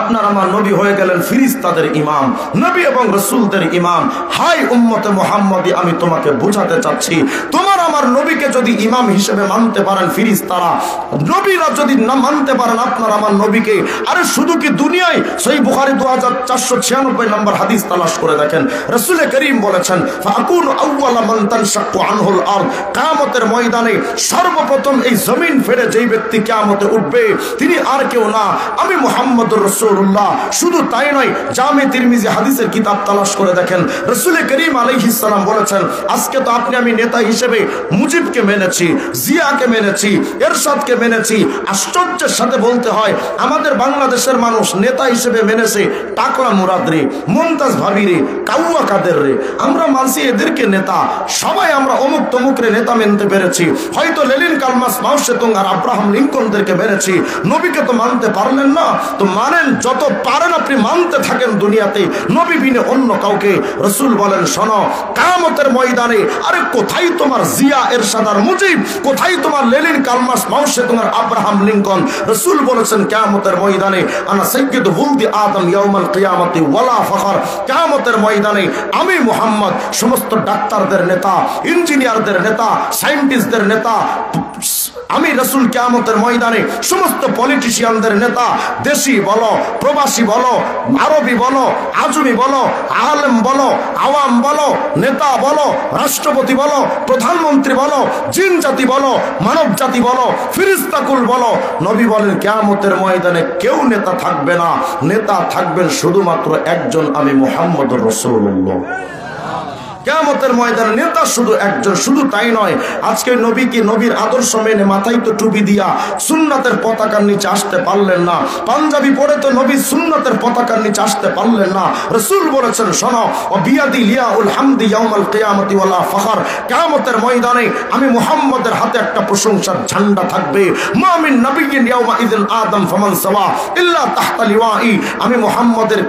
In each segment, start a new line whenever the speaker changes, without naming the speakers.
আপনার আমার নবী হয়ে গেলেন ফেরেশতাদের ইমাম, নবী এবং রাসূলদের ইমাম। হাই উম্মতে মুহাম্মাদি, আমি তোমাকে বোঝাতে চাচ্ছি, তোমার আমার নবীকে যদি ইমাম হিসেবে মানতে পারেন ফেরেশতারা, নবীরা যদি না মানতে পারেন আপনার আমার নবীকে, আরে শুধু কি দুনিয়ায় সহিহ বুখারী 2496 নম্বর হাদিস তালাশ করে দেখেন, রাসূল করিম বলেছেন ফাকুনু আউওয়ালা মান তানশাক্কু আনহুল আরদ, কিয়ামতের ময়দানে সর্বপ্রথম এই জমিন ফেড়ে যেই ব্যক্তি কিয়ামতে উঠবে তিনি আর কেউ না, আমি মুহাম্মদুর রাসূলুল্লাহ। শুধু তাই নয়, জামে তিরমিজি হাদিসের কিতাব তালাশ করে দেখেন, রাসূল করিম আলাইহিস সালাম বলেছেন আজকে তো আপনি আমি নেতা হিসেবে মুজিবকে মেনেছি, জিয়াকে মেনেছি, এরশাদকে মেনেছি। আশ্চর্যের সাথে বলতে হয় আমাদের বাংলাদেশের মানুষ নেতা হিসেবে মেনেছে টাকলা মুরাদ রে, মুমতাজ ভাবি রে, কাউয়া কাদের রে। আমরা মানছি এদেরকে নেতা, সবাই আমরা অমুক তমুক রে নেতা মেনতে পেরেছি। হয়তো লেনিন, কার্ল মার্কস, মাও সেতুং আর আব্রাহাম লিঙ্কনদেরকে মেনেছি, নবীকে তো মানতে পারলেন না। তো মানেন, যত পারেন আপনি মানতে থাকেন দুনিয়াতে, নবী বিনে অন্য কাউকে। রাসূল বলেন শোনো, কিয়ামতের ময়দানে আরে কোথায় তোমার জিয়া, এরশাদ আর মুজিব, কোথায় তোমার লেনিন, কার্ল মার্কস, মাও সেতুং আর আব্রাহাম লিঙ্কন? রাসূল বলেছেন কিয়ামতের ময়দানে আনা সাইয়্যিদু ওয়ালদি আদম ইয়াউমাল কিয়ামতি ওয়ালা ফখর, কিয়ামতের ময়দানে আমি মুহাম্মদ সমস্ত ডাক্তারদের নেতা, ইঞ্জিনিয়ারদের নেতা, সায়েন্টিস্টদের নেতা, আমি রাসূল কিয়ামতের ময়দানে সমস্ত পলিটিশিয়ানদের নেতা, দেশি বলো, প্রবাসী বলো, আরবি বলো, আজমি বলো, আলেম বলো, আওয়াম বলো, নেতা বলো, রাষ্ট্রপতি বলো, প্রধানমন্ত্রী বলো, জিন জাতি বলো, মানব জাতি বলো, ফেরেশতাকুল বলো, নবী বলেন কিয়ামতের ময়দানে কেউ নেতা থাকবে না, নেতা থাকবেন শুধুমাত্র একজন, আমি মুহাম্মদুর রাসূলুল্লাহ। কিয়ামতের ময়দানে নেতা শুধু একজন। শুধু তাই নয়, আজকে নবীকে নবীর আদর্শ মেনে মাথায় তো টুপি দিয়া সুন্নাতের পতাকার নিচে আসতে পারলেন না, পাঞ্জাবি পরে তো নবী সুন্নাতের পতাকার নিচে আসতে পারলেন না। রাসূল বলেছেন শোনো, ও বিয়াদি লিয়াউল হামদি ইয়াউমাল কিয়ামতি ওয়ালা ফখর, কিয়ামতের ময়দানে আমি মুহাম্মদের হাতে একটা প্রশংসার ঝান্ডা থাকবে। মা মিন নাবিয়্যিন ইয়াউমা ইযিন আদম ফামান সাওয়া ইল্লা তাহতা লিওয়াই, আমি মুহাম্মদের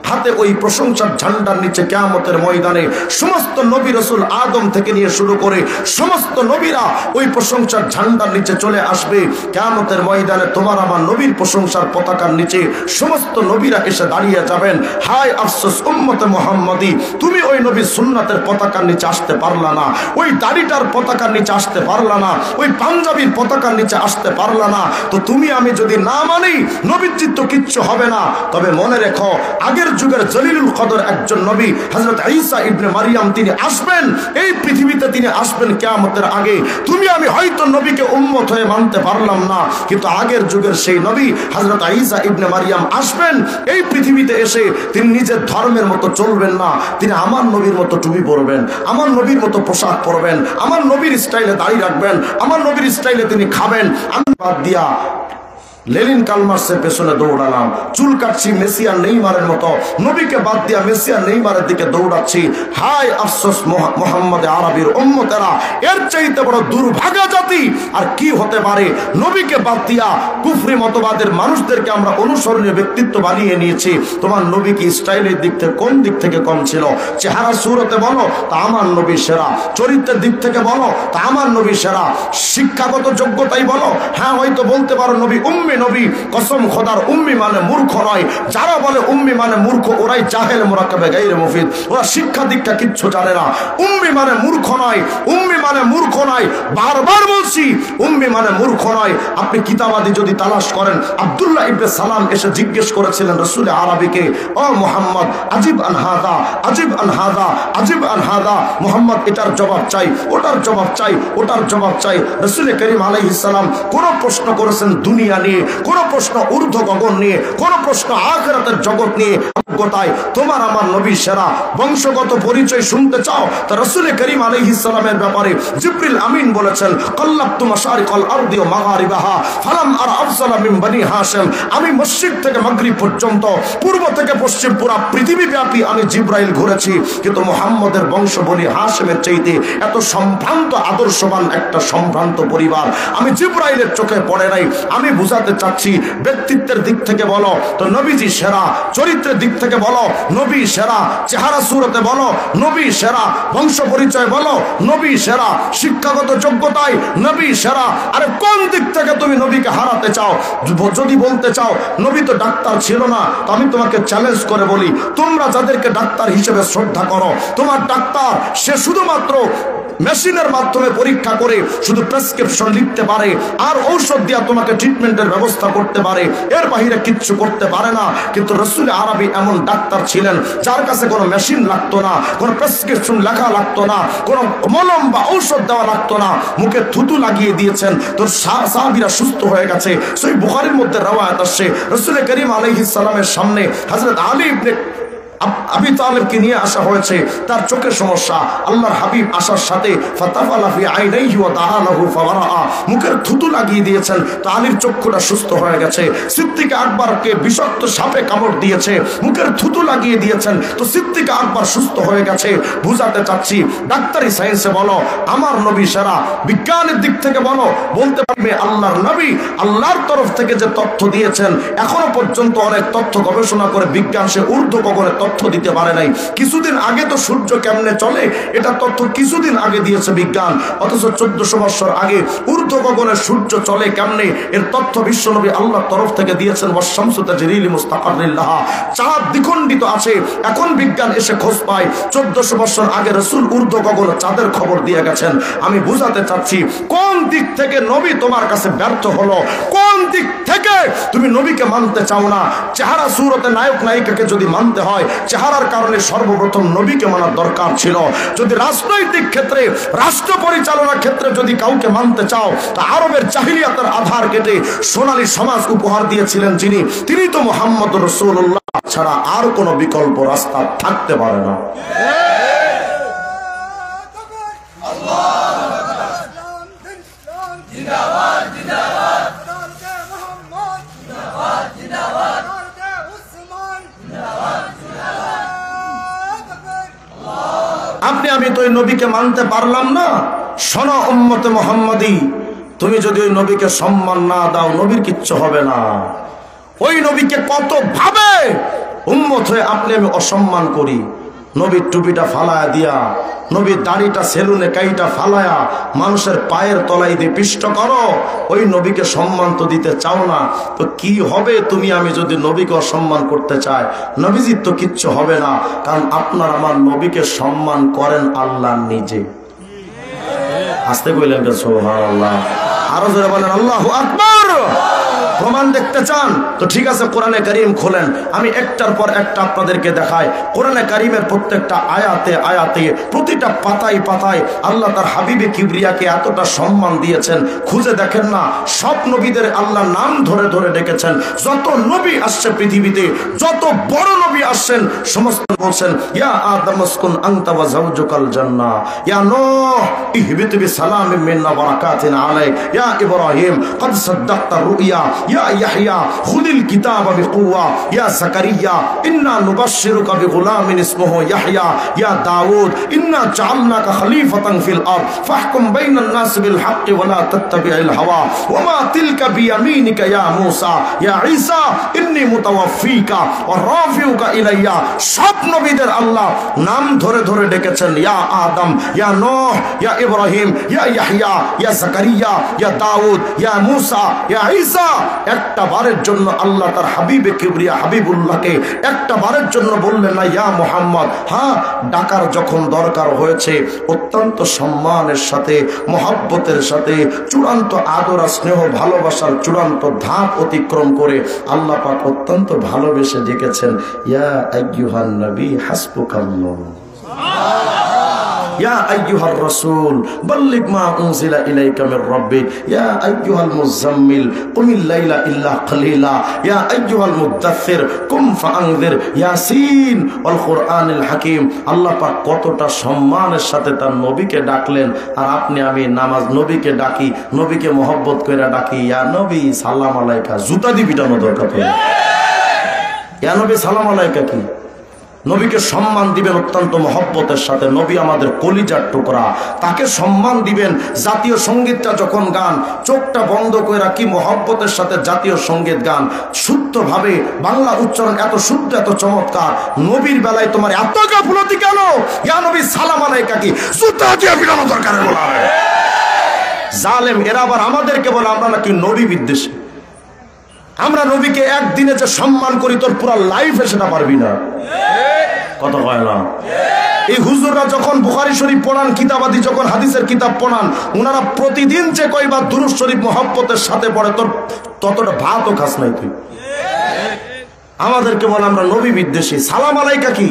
হাতে ওই প্রশংসার ঝান্ডার নিচে কিয়ামতের ময়দানে সমস্ত নবী রাসূল আদম থেকে নিয়ে শুরু করে সমস্ত নবীরা ওই প্রশংসার ঝান্ডার নিচে চলে আসবে। কিয়ামতের ময়দানে তোমার আমার নবীর প্রশংসার পতাকার নিচে সমস্ত নবীরা এসে দাঁড়িয়ে যাবেন। হায় আফসোস উম্মতে মুহাম্মাদি, তুমি ওই নবীর সুন্নাতের পতাকার নিচে আসতে পারলা না, ওই দাড়িটার পতাকার নিচে আসতে পারলা না, ওই পাঞ্জাবির পতাকার নিচে আসতে পারলা না। তো তুমি আমি যদি না মানি, নবীর চিত্ত কিচ্ছু হবে না। তবে মনে রেখো, আগের যুগের জলিলুল কদর একজন নবী হযরত ঈসা ইবনে মারিয়াম, তিনি আসবেন এই পৃথিবীতে, তিনি আসবেন কিয়ামতের আগে। তুমি আমি হয়তো নবীকে উম্মত হয়ে মানতে পারলাম না, কিন্তু আগের যুগের সেই নবী হযরত ঈসা ইবনে মারিয়াম আসবেন এই পৃথিবীতে। এসে তিনি নিজের ধর্মের মতো চলবেন না, তিনি আমার নবীর মতো টুপি পরবেন, আমার নবীর মতো পোশাক পরবেন, আমার নবীর স্টাইলে দাড়ি রাখবেন, আমার নবীর স্টাইলে তিনি খাবেন। আমি বাদ দিয়া লেনিন, কার্ল মার্কসের পেছনে দৌড়ালাম, চুল কাটছি মেসি আর নেইমারের মতো, নবীকে বাদ দিয়া মেসি আর নেইমারের দিকে দৌড়াচ্ছি। হায় আফসোস মুহাম্মদ আরবির উম্মতেরা, এর চাইতে বড় দুর্ভাগা জাতি আর কি হতে পারে? নবীকে বাদ দিয়া কুফরি মতবাদের মানুষদেরকে আমরা অনুসরণীয় ব্যক্তিত্ব বানিয়ে নিয়েছি। তোমার নবী কি স্টাইলের দিক থেকে কোন দিক থেকে কম ছিল? চেহারা সুরতে বলো তা আমার নবী সেরা, চরিত্রের দিক থেকে বলো তা আমার নবী সেরা, শিক্ষাগত যোগ্যতাই বলো, হ্যাঁ হয়তো বলতে পারো নবী উম্মি নবী, কসম খোদার উম্মি মানে মূর্খ নয়। যারা বলে উম্মি মানে মূর্খ, ওরাই জাহেল মুরাক্কাবে গায়রে মুফিদ, ওরা শিক্ষা দীক্ষা কিচ্ছু জানে না। উম্মি মানে মূর্খ নয়, উম্মি মানে মূর্খ নয়, বারবার বলছি উম্মি মানে মূর্খ নয়। আপনি কিতাবাদি যদি তালাশ করেন, আব্দুল্লাহ ইবনে সালাম এসে জিজ্ঞেস করেছিলেন রাসূল আরবিকে, ও মুহাম্মদ আজিব আন হাদা, আজিব আন হাদা, আজিব আন হাদা, মুহাম্মদ এটার জবাব চাই, ওটার জবাব চাই, ওটার জবাব চাই। রাসূল করিম আলাইহিস সালাম কোন প্রশ্ন করেছেন দুনিয়া নিয়ে, কোন প্রশ্ন ঊর্ধ্ব গগন নিয়ে, কোন প্রশ্ন আখিরাতের জগৎ নিয়ে, গোটায় তোমার আমার নবী সেরা। বংশগত পরিচয় শুনতে চাও তো রাসূল করিম আলাইহিস সালামের ব্যাপারে জিবরিল আমিন বলেছেন, কাল্লাতু মাশারিকাল আরদি ওয়া মাগারিবাহা ফালাম আরা আফসালা মিন বনি হাশিম, আমি মশরিক থেকে মাগরিব পর্যন্ত, পূর্ব থেকে পশ্চিম পুরো পৃথিবী ব্যাপী আমি জিবরাইল ঘুরেছি, কিন্তু মুহাম্মদের বংশ বনি হাশিমের চাইতে এত সম্ভ্রান্ত আদর্শবান একটা সম্ভ্রান্ত পরিবার আমি জিবরাইলের চোখে পড়ে নাই। আমি বুঝাতে বুঝাতে চাচ্ছি ব্যক্তিত্বের দিক থেকে বলো তো নবীজি সেরা, চরিত্রের দিক থেকে বলো নবী সেরা, চেহারা সুরতে বলো নবী সেরা, বংশ পরিচয় বলো নবী সেরা, শিক্ষাগত যোগ্যতায় নবী সেরা। আরে কোন দিক থেকে তুমি নবীকে হারাতে চাও? যদি বলতে চাও নবী তো ডাক্তার ছিল না, তো আমি তোমাকে চ্যালেঞ্জ করে বলি, তোমরা যাদেরকে ডাক্তার হিসেবে শ্রদ্ধা করো, তোমার ডাক্তার সে শুধুমাত্র মেশিনের মাধ্যমে পরীক্ষা করে শুধু প্রেসক্রিপশন লিখতে পারে আর ঔষধ দিয়া তোমাকে ট্রিটমেন্টের ব্যবস্থা করতে পারে, এর বাহিরে কিচ্ছু করতে পারে না। কিন্তু রাসূল আরবি এমন ডাক্তার ছিলেন যার কাছে কোনো মেশিন লাগতো না, কোনো প্রেসক্রিপশন লেখা লাগতো না, কোনো মলম বা ঔষধ দেওয়া লাগতো না, মুখে থুতু লাগিয়ে দিয়েছেন, তোর সাহাবীরা সুস্থ হয়ে গেছে। সহিহ বুখারীর মধ্যে রওয়ায়াত আসছে রাসূল করিম আলাইহিস সালামের সামনে হযরত আলী ইবনে আবি তালেবকে নিয়ে আসা হয়েছে, তার চোখের সমস্যা, আল্লাহর হাবিব আসার সাথে ফাতাফালা ফি আইনাইহি ওয়া তাআলাহু ফাওয়ারা, মুখের থুতু লাগিয়ে দিয়েছেন, তো আলীর চক্ষুটা সুস্থ হয়ে গেছে। সিদ্দিক আকবরকে বিষাক্ত সাপে কামড় দিয়েছে, মুখের থুতু লাগিয়ে দিয়েছেন, তো সিদ্দিক আকবর সুস্থ হয়ে গেছে। বুঝাতে চাচ্ছি ডাক্তারি সায়েন্সে বলো আমার নবী সেরা, বিজ্ঞানের দিক থেকে বলো বলতে পারবে আল্লাহর নবী আল্লাহর তরফ থেকে যে তথ্য দিয়েছেন, এখনো পর্যন্ত অনেক তথ্য গবেষণা করে বিজ্ঞান সে ঊর্ধ্ব গগনে তথ্য দিতে পারে নাই। কিছুদিন আগে তো সূর্য কেমনে চলে এটা তথ্য কিছুদিন আগে দিয়েছে বিজ্ঞান, অথচ 1400 বছর আগে ঊর্ধ্ব গগনে সূর্য চলে কেমনে এর তথ্য বিশ্বনবী আল্লাহর তরফ থেকে দিয়েছেন। ওয়াশ-শামসু তাজরি লিমুস্তাকাররিন লাহা, চাঁদ দ্বিখণ্ডিত আছে, এখন বিজ্ঞান এসে খোঁজ পায় 1400 বছর আগে রাসূল ঊর্ধ্ব গগনে চাঁদের খবর দিয়ে গেছেন। আমি বুঝাতে চাচ্ছি কোন দিক থেকে নবী তোমার কাছে ব্যর্থ হলো, কোন দিক থেকে তুমি নবীকে মানতে চাও না? চেহারা সুরতে নায়ক নায়িকাকে যদি মানতে হয়, চেহারার কারণে সর্বপ্রথম নবীকে মানার দরকার ছিল। যদি রাজনৈতিক ক্ষেত্রে, রাষ্ট্র পরিচালনার ক্ষেত্রে যদি কাউকে মানতে চাও, তা আরবের জাহিলিয়াতের আধার কেটে সোনালী সমাজ উপহার দিয়েছিলেন যিনি, তিনি তো মুহাম্মদ রাসূলুল্লাহ ছাড়া আর কোনো বিকল্প রাস্তা থাকতে পারে না। আপনি আমি তো ওই নবীকে মানতে পারলাম না। শোনো উম্মতে মুহাম্মাদি, তুমি যদি ওই নবীকে সম্মান না দাও নবীর কিচ্ছু হবে না। ওই নবীকে কত ভাবে উম্মত হয়ে আপনি আমি অসম্মান করি। নবীর টুপিটা ফালায়া দিয়া, নবীর দাড়িটা সেলুনে কাইটা ফালায়া মানুষের পায়ের তলায় দিয়ে পিষ্ট করো, ওই নবীকে সম্মান তো দিতে চাও না। তো কি হবে তুমি আমি যদি নবীকে অসম্মান করতে চাই? নবীজির তো কিচ্ছু হবে না, কারণ আপনার আমার নবীকে সম্মান করেন আল্লাহ নিজে। আসতে কইলেন সুবহানাল্লাহ, আরো জোরে বলেন আল্লাহু আকবার। প্রমাণ দেখতে চান তো ঠিক আছে, কোরআনে কারীম খোলেন, আমি একটার পর একটা আপনাদেরকে দেখাই। কোরআনে কারীমের প্রত্যেকটা আয়াতে আয়াতে, প্রতিটা পাতায় পাতায় আল্লাহ তার হাবিবে কিবরিয়াকে এতটা সম্মান দিয়েছেন, খুঁজে দেখেন না। সব নবীদের আল্লাহ নাম ধরে ধরে ডেকেছেন। যত নবী আসছে পৃথিবীতে, যত বড় নবী আসছেন, সমস্ত বলছেন ইয়া আদম উসকুন আনতা ওয়া যাওজুকাল জান্নাহ, ইয়া নূহ ইহবিত বিসালামিন মিন্না ওয়া বারাকাতিন আলাইক, ইয়া ইব্রাহিম قد صدقت الرؤيا, يا يحيى خذ الكتاب بقوة, يا زكريا إنا نبشرك بغلام اسمه يحيى, يا داود إنا جعلناك خليفة في الأرض فاحكم بين الناس بالحق ولا تتبع الهوى وما تلك بيمينك يا موسى, يا عيسى إني متوفيك ورافعك إلي। সব নবীদের আল্লাহ নাম ধরে ধরে ডেকেছেন, ইয়া আদম, ইয়া নূহ, ইয়া ইব্রাহিম, ইয়া ইয়াহইয়া, ইয়া জাকারিয়া, ইয়া দাউদ, ইয়া মুসা, ইয়া ঈসা। একটা বারের জন্য আল্লাহ তার হাবিবে কিবরিয়া হাবিবুল্লাহকে একটা বারের জন্য বললেন না ইয়া মুহাম্মদ। হ্যাঁ, ডাকার যখন দরকার হয়েছে অত্যন্ত সম্মানের সাথে, মহব্বতের সাথে, চূড়ান্ত আদর আর স্নেহ ভালোবাসার চূড়ান্ত ধাপ অতিক্রম করে আল্লাহ পাক অত্যন্ত ভালোবেসে ডেকেছেন, ইয়া আইয়ুহান নবী হাসবুকাল্লাহ, ইয়া আইয়ুহার রাসূল বাল্লিগ মা উনজিলা ইলাইকা মির রাব্বিক, ইয়া আইয়ুহাল মুযাম্মিল কুমিল লাইলা ইল্লা কালিলা, ইয়া আইয়ুহাল মুদাথ্থির কুম ফাআনযির, ইয়াসিন ওয়াল কুরআনিল হাকীম। আল্লাহ পাক কতটা সম্মানের সাথে তার নবীকে ডাকলেন, আর আপনি আমি নামাজ নবীকে ডাকি, নবীকে মহব্বত কইরা ডাকি, ইয়া নবী সালাম আলাইকা, জুতা দি পিটানো দরকার পড়ে। ইয়া নবী সালাম আলাইকা কি? নবীকে সম্মান দিবেন অত্যন্ত মহব্বতের সাথে। নবী আমাদের কলিজার টুকরা, তাকে সম্মান দিবেন। জাতীয় সঙ্গীতটা যখন গান, চোখটা বন্ধ করে রাখি, মহব্বতের সাথে জাতীয় সঙ্গীত গান, শুদ্ধভাবে বাংলা উচ্চারণ এত শুদ্ধ, এত চমৎকার। নবীর বেলায় তোমার এত গাফলতি কেন? ইয়া নবী সালাম আলাইকা কি জুতা দিয়ে পিটানো দরকার বলা হয়। জালেম এরা আবার আমাদেরকে বলে আমরা নাকি নবী বিদ্বেষী। আমরা নবীকে একদিনে যে সম্মান করি, তোর পুরো লাইফে সেটা পারবি না। কথা কয় না? এই হুজুররা যখন বুখারী শরীফ পড়ান, কিতাবাদি যখন হাদিসের কিতাব পড়ান, ওনারা প্রতিদিন যে কয়বার দুরূদ শরীফ মহব্বতের সাথে পড়ে, তোর ততটা ভাতও খাস নাই তুই। আমাদেরকে বলে আমরা নবী বিদ্বেষী। সালাম আলাইকা কি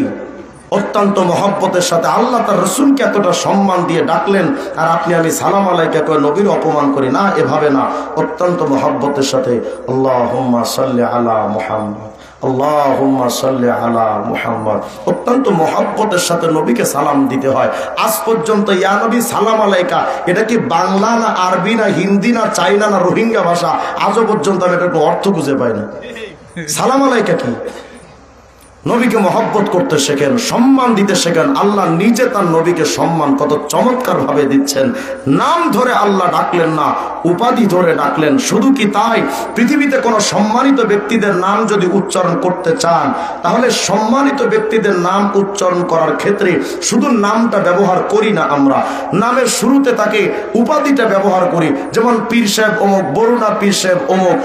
অত্যন্ত মহব্বতের সাথে আল্লাহ তার রাসূলকে এতটা সম্মান দিয়ে ডাকলেন, আর আপনি আমি সালাম আলাইকা কই নবীর অপমান করি না, এভাবে না। অত্যন্ত মহব্বতের সাথে আল্লাহুম্মা সাল্লি আলা মুহাম্মদ, আল্লাহুম্মা সাল্লি আলা মুহাম্মদ, অত্যন্ত মহব্বতের সাথে নবীকে সালাম দিতে হয়। আজ পর্যন্ত ইয়া নবী সালাম আলাইকা এটা কি বাংলা না আরবি না হিন্দি না চাইনা না রোহিঙ্গা ভাষা? আজও পর্যন্ত আমি এটা অর্থ খুঁজে পাই না। সালাম আলাইকা কি? নবীকে মহব্বত করতে শেখেন, সম্মান দিতে শেখেন। আল্লাহ নিজে তার নবীকে সম্মান কত চমৎকার ভাবে দিচ্ছেন। নাম ধরে আল্লাহ ডাকলেন না, উপাধি ধরে ডাকলেন। শুধু কি তাই? পৃথিবীতে কোনো সম্মানিত ব্যক্তিদের নাম যদি উচ্চারণ করতে চান, তাহলে সম্মানিত ব্যক্তিদের নাম উচ্চারণ করার ক্ষেত্রে শুধু নামটা ব্যবহার করি না, আমরা নামের শুরুতে তাকে উপাধিটা ব্যবহার করি। যেমন পীর সাহেব অমুক, বরুণা পীর সাহেব অমুক,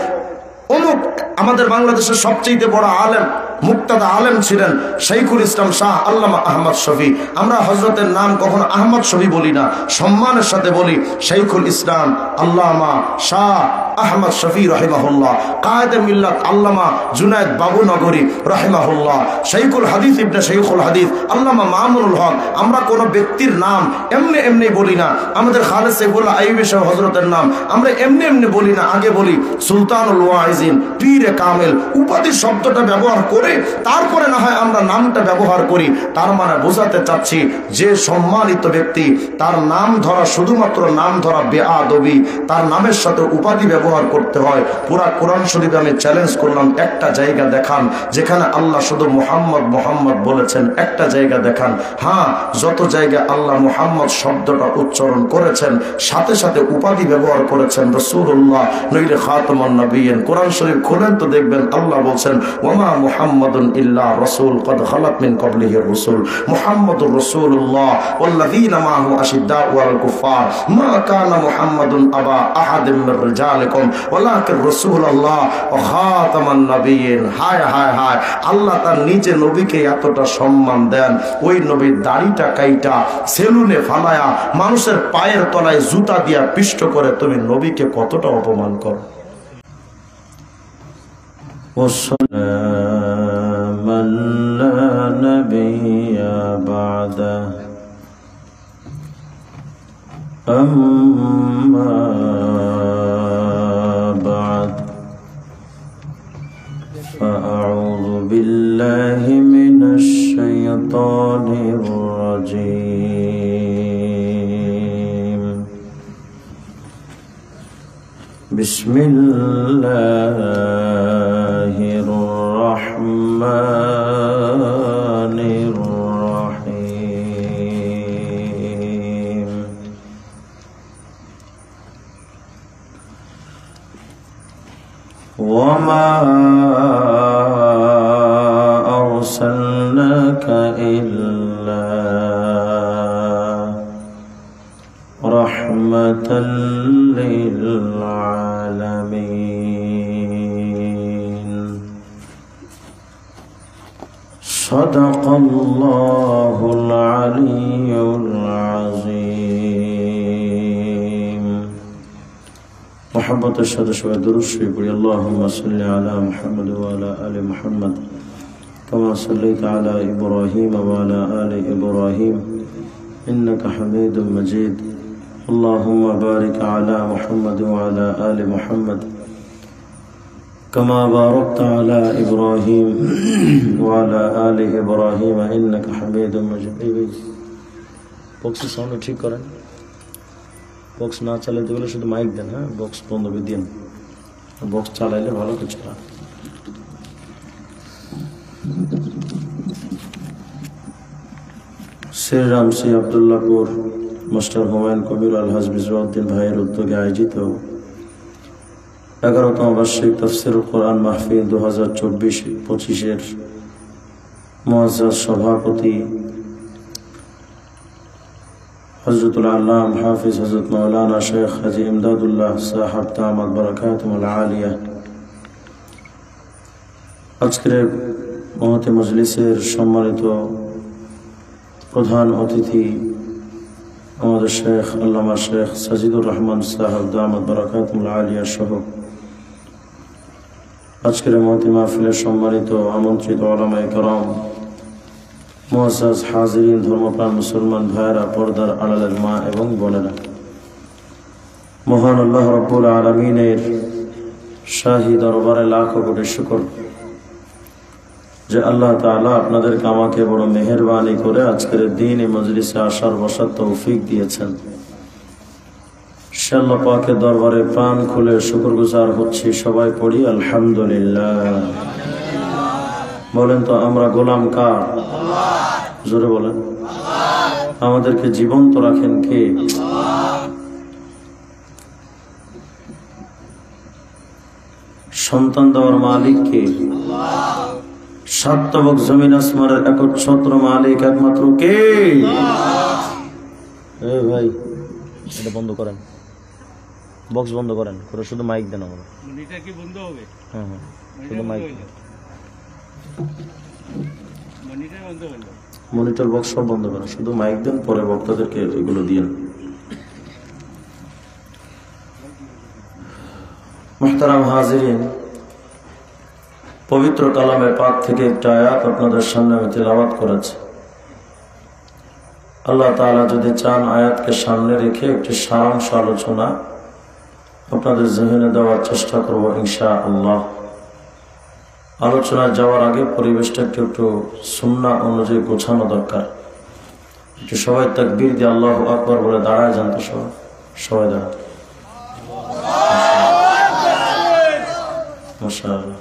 অমুক। আমাদের বাংলাদেশের সবচেয়ে বড় আলেম, মুক্তাদা আলেম ছিলেন শাইখুল ইসলাম শাহ আল্লামা আহমদ শফি। আমরা হযরতের নাম কখনো আহমদ শফি বলি না, সম্মানের সাথে বলি শাইখুল ইসলাম আল্লামা শাহ আহমদ শফি রাহিমাহুল্লাহ, কায়েদে মিল্লাত আল্লামা জুনায়েদ বাবুনগরী রাহিমাহুল্লাহ, শাইখুল হাদিস ইবনে শাইখুল হাদিস আল্লামা মামুনুল হক। আমরা কোনো ব্যক্তির নাম এমনি এমনি বলি না। আমাদের খালেদ সাইফুল্লাহ আইয়ুবী সাহেব হযরতের নাম আমরা এমনি এমনি বলি না, আগে বলি সুলতানুল ওয়াইজিন, পীরে কামেল। উপাধি শব্দটা ব্যবহার করে তারপরে না হয় আমরা নামটা ব্যবহার করি। তার মানে বোঝাতে চাচ্ছি যে সম্মানিত ব্যক্তি, তার নাম ধরা শুধুমাত্র নাম ধরা বেআদবি, তার নামের সাথে উপাধি ব্যবহার করতে হয়। পুরা কোরআন শরীফে আমি চ্যালেঞ্জ করলাম, একটা জায়গা দেখান যেখানে আল্লাহ শুধু মুহাম্মদ মুহাম্মদ বলেছেন, একটা জায়গা দেখান। হ্যাঁ, যত জায়গায় আল্লাহ মুহাম্মদ শব্দটা উচ্চারণ করেছেন, সাথে সাথে উপাধি ব্যবহার করেছেন রাসূলুল্লাহ নবীর খাতামুন নবিয়্যিন। কোরআন শরীফ খুলেন তো দেখবেন আল্লাহ বলছেন ওয়ামা মুহাম্মাদুন ইল্লা রাসূল ক্বাদ খালাত মিন ক্বাবলিহির রাসূল মুহাম্মাদুর রাসূলুল্লাহ ওয়াল্লাযীনা মাআহু আশিদ্দাউ আলাল কুফার মা কানা মুহাম্মাদুন আবা আহাদিম মির রিজালিকুম ওয়ালাকিন রাসূলুল্লাহ ওয়া খাতামান নবিয়্যিন। হায় হায় হায়, আল্লাহ তার নিজে নবীকে এতটা সম্মান দেন, ওই নবীর দাড়িটা কাইটা সেলুনে ফালায়া মানুষের পায়ের তলায় জুতা দিয়া পিষ্ট করে তুমি নবীকে কতটা অপমান করো। وسلاما لا نبي بعده أما بعد فأعوذ بالله من الشيطان الرجيم بسم الله الرحمن الرحيم وما أرسلناك إلا رحمة للعالمين صدق الله العلي العظيم محبة الشهد شوية دروس يقول اللهم صل على محمد وعلى آل محمد كما صليت على إبراهيم وعلى آل إبراهيم إنك حميد مجيد اللهم بارك على محمد وعلى آل محمد كما باركت على إبراهيم وعلى آل إبراهيم إنك حميد مجيد বক্স সাউন্ড ঠিক করেন, বক্স না চালাইতে গেলে শুধু মাইক দেন। হ্যাঁ, বক্স বন্ধ করে দিন, বক্স চালাইলে ভালো কিছু না।
শ্রীরাম শ্রী আব্দুল্লাহপুর মাস্টার হুমায়ুন কবির আলহাজ মিজবাউদ্দিন ভাইয়ের উদ্যোগে আয়োজিত 11তম বার্ষিক তাফসীরুল কোরআন মাহফিল 2024-25-এর মুআজ্জাজ সভাপতি হযরতুল আল্লাম হাফিজ হযরত মাওলানা শেখ হাজী ইমদাদুল্লাহ সাহেব দামাত বারাকাতুহুল আলিয়া, আজকের মহতি মজলিসের সম্মানিত প্রধান অতিথি আমাদের শেখ আল্লামা শেখ সাজিদুর রহমান সাহেব দামাত বারাকাতুহুল আলিয়া সহ আজকের মহতি মাহফিলের সম্মানিত আমন্ত্রিত উলামায়ে কেরাম, মুআজ্জাজ হাজিরিন, ধর্মপ্রাণ মুসলমান ভাইয়েরা, পর্দার আড়ালের মা এবং বোনেরা, মহান আল্লাহ রাব্বুল আলামিনের শাহী দরবারে লাখো কোটি শুকর যে আল্লাহ তাআলা আপনাদেরকে আমাকে বড় মেহেরবানি করে আজকের দিন এই মজলিসে আসার বসার তৌফিক দিয়েছেন। আল্লাহ পাকের দরবারে প্রাণ খুলে শুকরগুজার হচ্ছি। সবাই পড়ি আলহামদুলিল্লাহ। বলেন তো আমরা গোলাম কার? জোরে বলেন। আমাদেরকে জীবন্ত রাখেন কে? সন্তান দেওয়ার মালিক কে? সাতবক জমিন আসমানের একচ্ছত্র মালিক একমাত্র কে? ভাই এটা বন্ধ করেন, বক্স বন্ধ করেন, করে শুধু মাইক দেন। আমরা মনিটর কি বন্ধ হবে? হ্যাঁ হ্যাঁ, শুধু মাইক, মনিটর বন্ধ করেন, মনিটর বক্স সব বন্ধ করেন, শুধু মাইক দেন, পরে বক্তাদেরকে এগুলো দিয়েন। মুহতারাম হাজিরিন, পবিত্র কালামে পাক থেকে একটা আয়াত আপনাদের সামনে আমি তিলাওয়াত করেছি। আল্লাহ তাআলা যদি চান আয়াতকে সামনে রেখে একটি সারাংশ আলোচনা আপনাদের জেহেনে দেওয়ার চেষ্টা করব ইনশাআল্লাহ। আলোচনায় যাওয়ার আগে পরিবেশটা একটু সুন্নাহ অনুযায়ী গোছানো দরকার। একটু সবাই তাকবীর দিয়ে আল্লাহু আকবার বলে দাঁড়ায় যান তো, সবাই দাঁড়ান। মাশাআল্লাহ।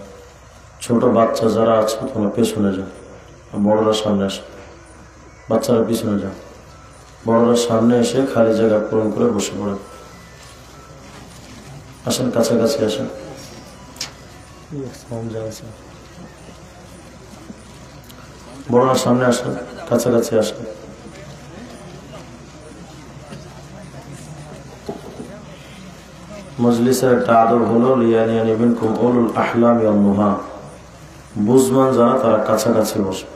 ছোট বাচ্চা যারা আছে তোমরা পেছনে যাও, বড়রা সামনে আসে। বাচ্চারা পিছনে যাও, বড়রা সামনে এসে খালি জায়গা পূরণ করে বসে পড়ে। আসেন, কাছাকাছি আসেন। বড়রা সামনে আসেন, কাছাকাছি আসেন। মজলিসের একটা আদব হলো লিয়ানিয়া মিনকুম উলুল আহলাম ওয়ান নুহা, বুঝমান যারা তারা কাছাকাছি বসে।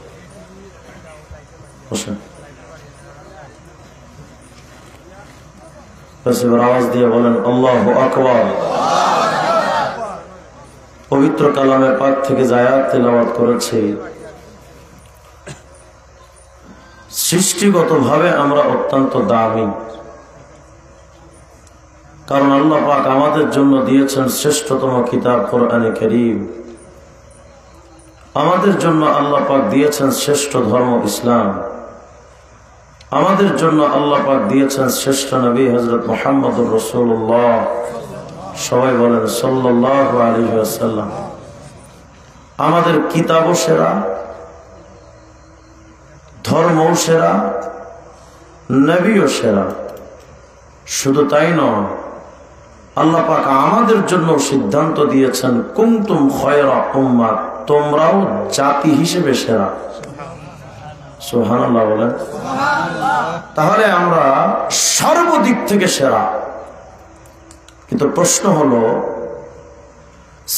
আওয়াজ দিয়ে বলেন আল্লাহু আকবার। পবিত্র কালামে পাক থেকে আয়াত তেলাওয়াত করেছি। সৃষ্টিগতভাবে আমরা অত্যন্ত দামি, কারণ আল্লাহ পাক আমাদের জন্য দিয়েছেন শ্রেষ্ঠতম কিতাব কোরআনে কারীম। আমাদের জন্য আল্লাহ পাক দিয়েছেন শ্রেষ্ঠ ধর্ম ইসলাম। আমাদের জন্য আল্লাহ পাক দিয়েছেন শ্রেষ্ঠ নবী হযরত মুহাম্মদুর রাসূলুল্লাহ, সবাই বলেন সাল্লাল্লাহু আলাইহি ওয়াসাল্লাম। আমাদের কিতাবও সেরা, ধর্মও সেরা, নবীও সেরা। শুধু তাই নয়, আল্লাহ পাক আমাদের জন্য সিদ্ধান্ত দিয়েছেন কুনতুম খায়রা উম্মাহ, তোমরাও জাতি হিসেবে সেরা। সুবহানাল্লাহ বলেন। তাহলে আমরা সর্বদিক থেকে সেরা। কিন্তু প্রশ্ন হলো,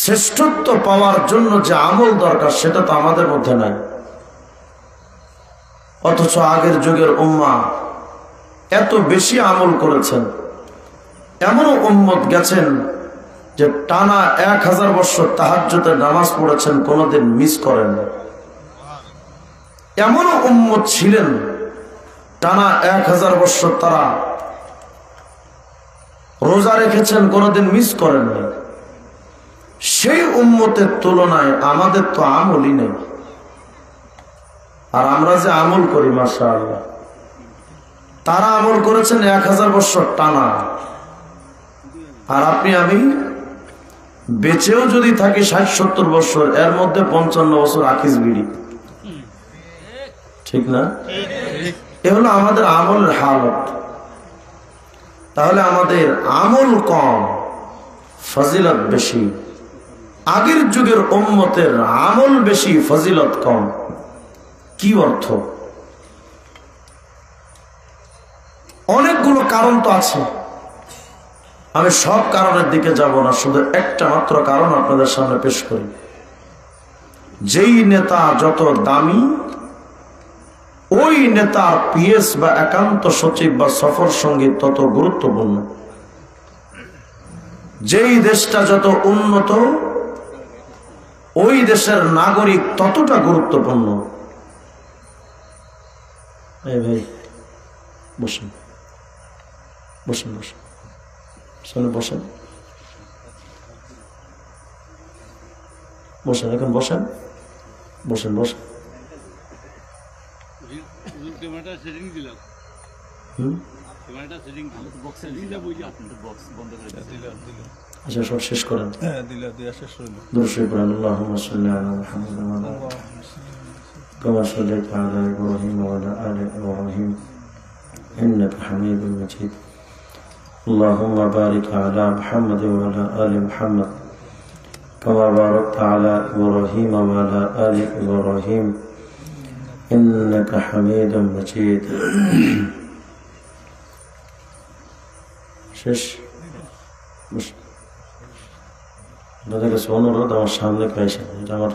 শ্রেষ্ঠত্ব পাওয়ার জন্য যে আমল দরকার সেটা তো আমাদের মধ্যে নাই। অথচ আগের যুগের উম্মাহ এত বেশি আমল করেছেন। এমনও উম্মত গেছেন যে টানা 1000 বছর তাহাজ্জুদের নামাজ পড়েছেন, কোনোদিন মিস করেন। এমনও উম্মত ছিলেন টানা 1000 বছর তারা রোজা রেখেছেন, কোনোদিন মিস করেননি। সেই উম্মতের তুলনায় আমাদের তো আমলই নেই। আর আমরা যে আমল করি মাশাআল্লাহ, তারা আমল করেছেন 1000 বছর টানা। আর আপনি আমি বেঁচেও যদি থাকি 60-70 বছর, এর মধ্যে 55 বছর আকিস বিড়ি, ঠিক না?
এ হলো আমাদের আমলের হালত। তাহলে আমাদের আমল কম, ফজিলত বেশি। আগের যুগের উম্মতের আমল বেশি, ফজিলত কম। কি অর্থ? অনেকগুলো কারণ তো আছে, আমি সব কারণের দিকে যাব না, শুধু একটা মাত্র কারণ আপনাদের সামনে পেশ করি। যেই নেতা যত দামি, ওই নেতার পিএস বা একান্ত সচিব বা সফর সঙ্গী তত গুরুত্বপূর্ণ। যেই দেশটা যত উন্নত, ওই দেশের নাগরিক ততটা গুরুত্বপূর্ণ। এই ভাই বসেন বসেন বসেন বসেন বসেন, এখন বসেন বসেন বসেন। আচ্ছা, সব শেষ করেন। দুরূদ পড়েন। আল্লাহুম্মা সাল্লি আলা মুহাম্মাদ ওয়া আলা কামা সাল্লাইতা আলা ইব্রাহিম ওয়া আলা আলি ইব্রাহিম ইন্নাকা হামিদুম মাজিদ। আল্লাহুম্মা বারিক আলা মুহাম্মাদ ওয়া আলা আলি মুহাম্মাদ কামা বারাকতা আলা ইব্রাহিম ওয়া আলা আলি ইব্রাহিম ইন্নাকা হামিদুম মাজিদ। শেষ। আপনাদের কাছে অনুরোধ, আমার সামনে পাইছেন, এটা আমার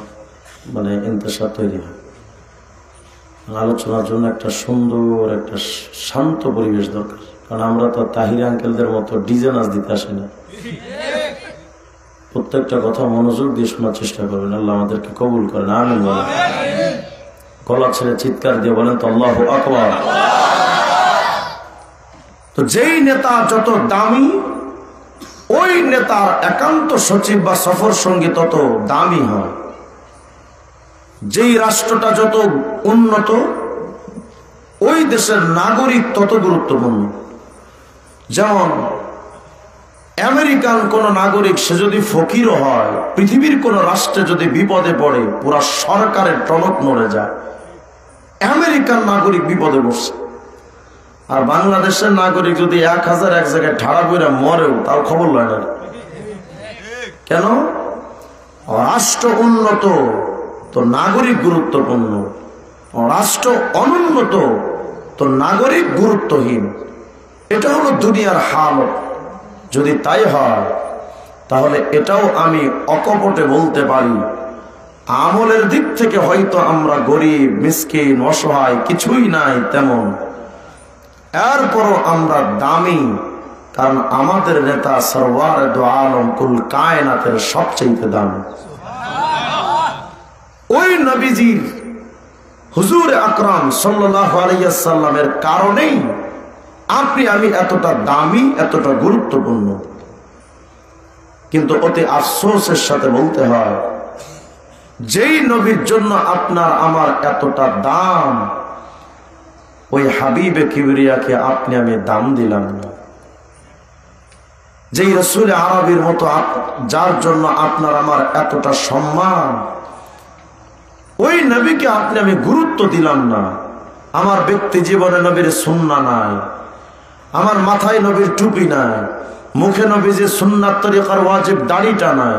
মানে ইন্তেশার তৈরি হয়। আলোচনার জন্য একটা সুন্দর, একটা শান্ত পরিবেশ দরকার, কারণ আমরা তো তাহির আঙ্কেলদের মতো ডিজে নাচ দিতে আসি না। প্রত্যেকটা কথা মনোযোগ দিয়ে শোনার চেষ্টা করবেন। আল্লাহ আমাদেরকে কবুল করেন, আমিন বলেন। গলা ছেড়ে চিৎকার দিয়ে বলেন তো আল্লাহু আকবার। তো যেই নেতা যত দামি, ওই নেতার একান্ত সচিব বা সফর সঙ্গী তত দামি হয়। যেই রাষ্ট্রটা যত উন্নত, ওই দেশের নাগরিক তত গুরুত্বপূর্ণ। যেমন আমেরিকান কোন নাগরিক, সে যদি ফকিরও হয়, পৃথিবীর কোন রাষ্ট্রে যদি বিপদে পড়ে, পুরা সরকারের টনক নড়ে যায়। আমেরিকান নাগরিক বিপদে পড়ছে, আর বাংলাদেশের নাগরিক যদি 1000 এক জায়গায় ঠাড়া করে মরেও, তাও খবর লয় না। কেন? রাষ্ট্র উন্নত তো নাগরিক গুরুত্বপূর্ণ, রাষ্ট্র অনুন্নত তো নাগরিক গুরুত্বহীন। এটা হলো দুনিয়ার হালত। যদি তাই হয়, তাহলে এটাও আমি অকপটে বলতে পারি, আমলের দিক থেকে হয়তো আমরা গরিব, মিসকিন, অসহায়, কিছুই নাই তেমন, এরপরও আমরা দামি, কারণ আমাদের নেতা সরওয়ারে দো আলম কুল কায়নাতের সবচেয়ে দামি। ওই নবীজির হুজুর আকরাম সাল্লাল্লাহু আলাইহি ওয়াসাল্লামের কারণেই আপনি আমি এতটা দামি, এতটা গুরুত্বপূর্ণ। কিন্তু অতি আফসোসের সাথে বলতে হয়, যেই নবীর জন্য আপনার আমার এতটা দাম, ওই হাবিবে কিবরিয়াকে আপনি আমি দাম দিলাম না। যেই রাসূল আরবীর মতো যার জন্য আপনার আমার এতটা সম্মান, ওই নবীকে আপনি আমি গুরুত্ব দিলাম না। আমার ব্যক্তি জীবনে নবীর সুন্নাহ নাই, আমার মাথায় নবীর টুপি নাই, মুখে নবী যে সুন্নাত তরিকার ওয়াজিব দাড়িটা নাই,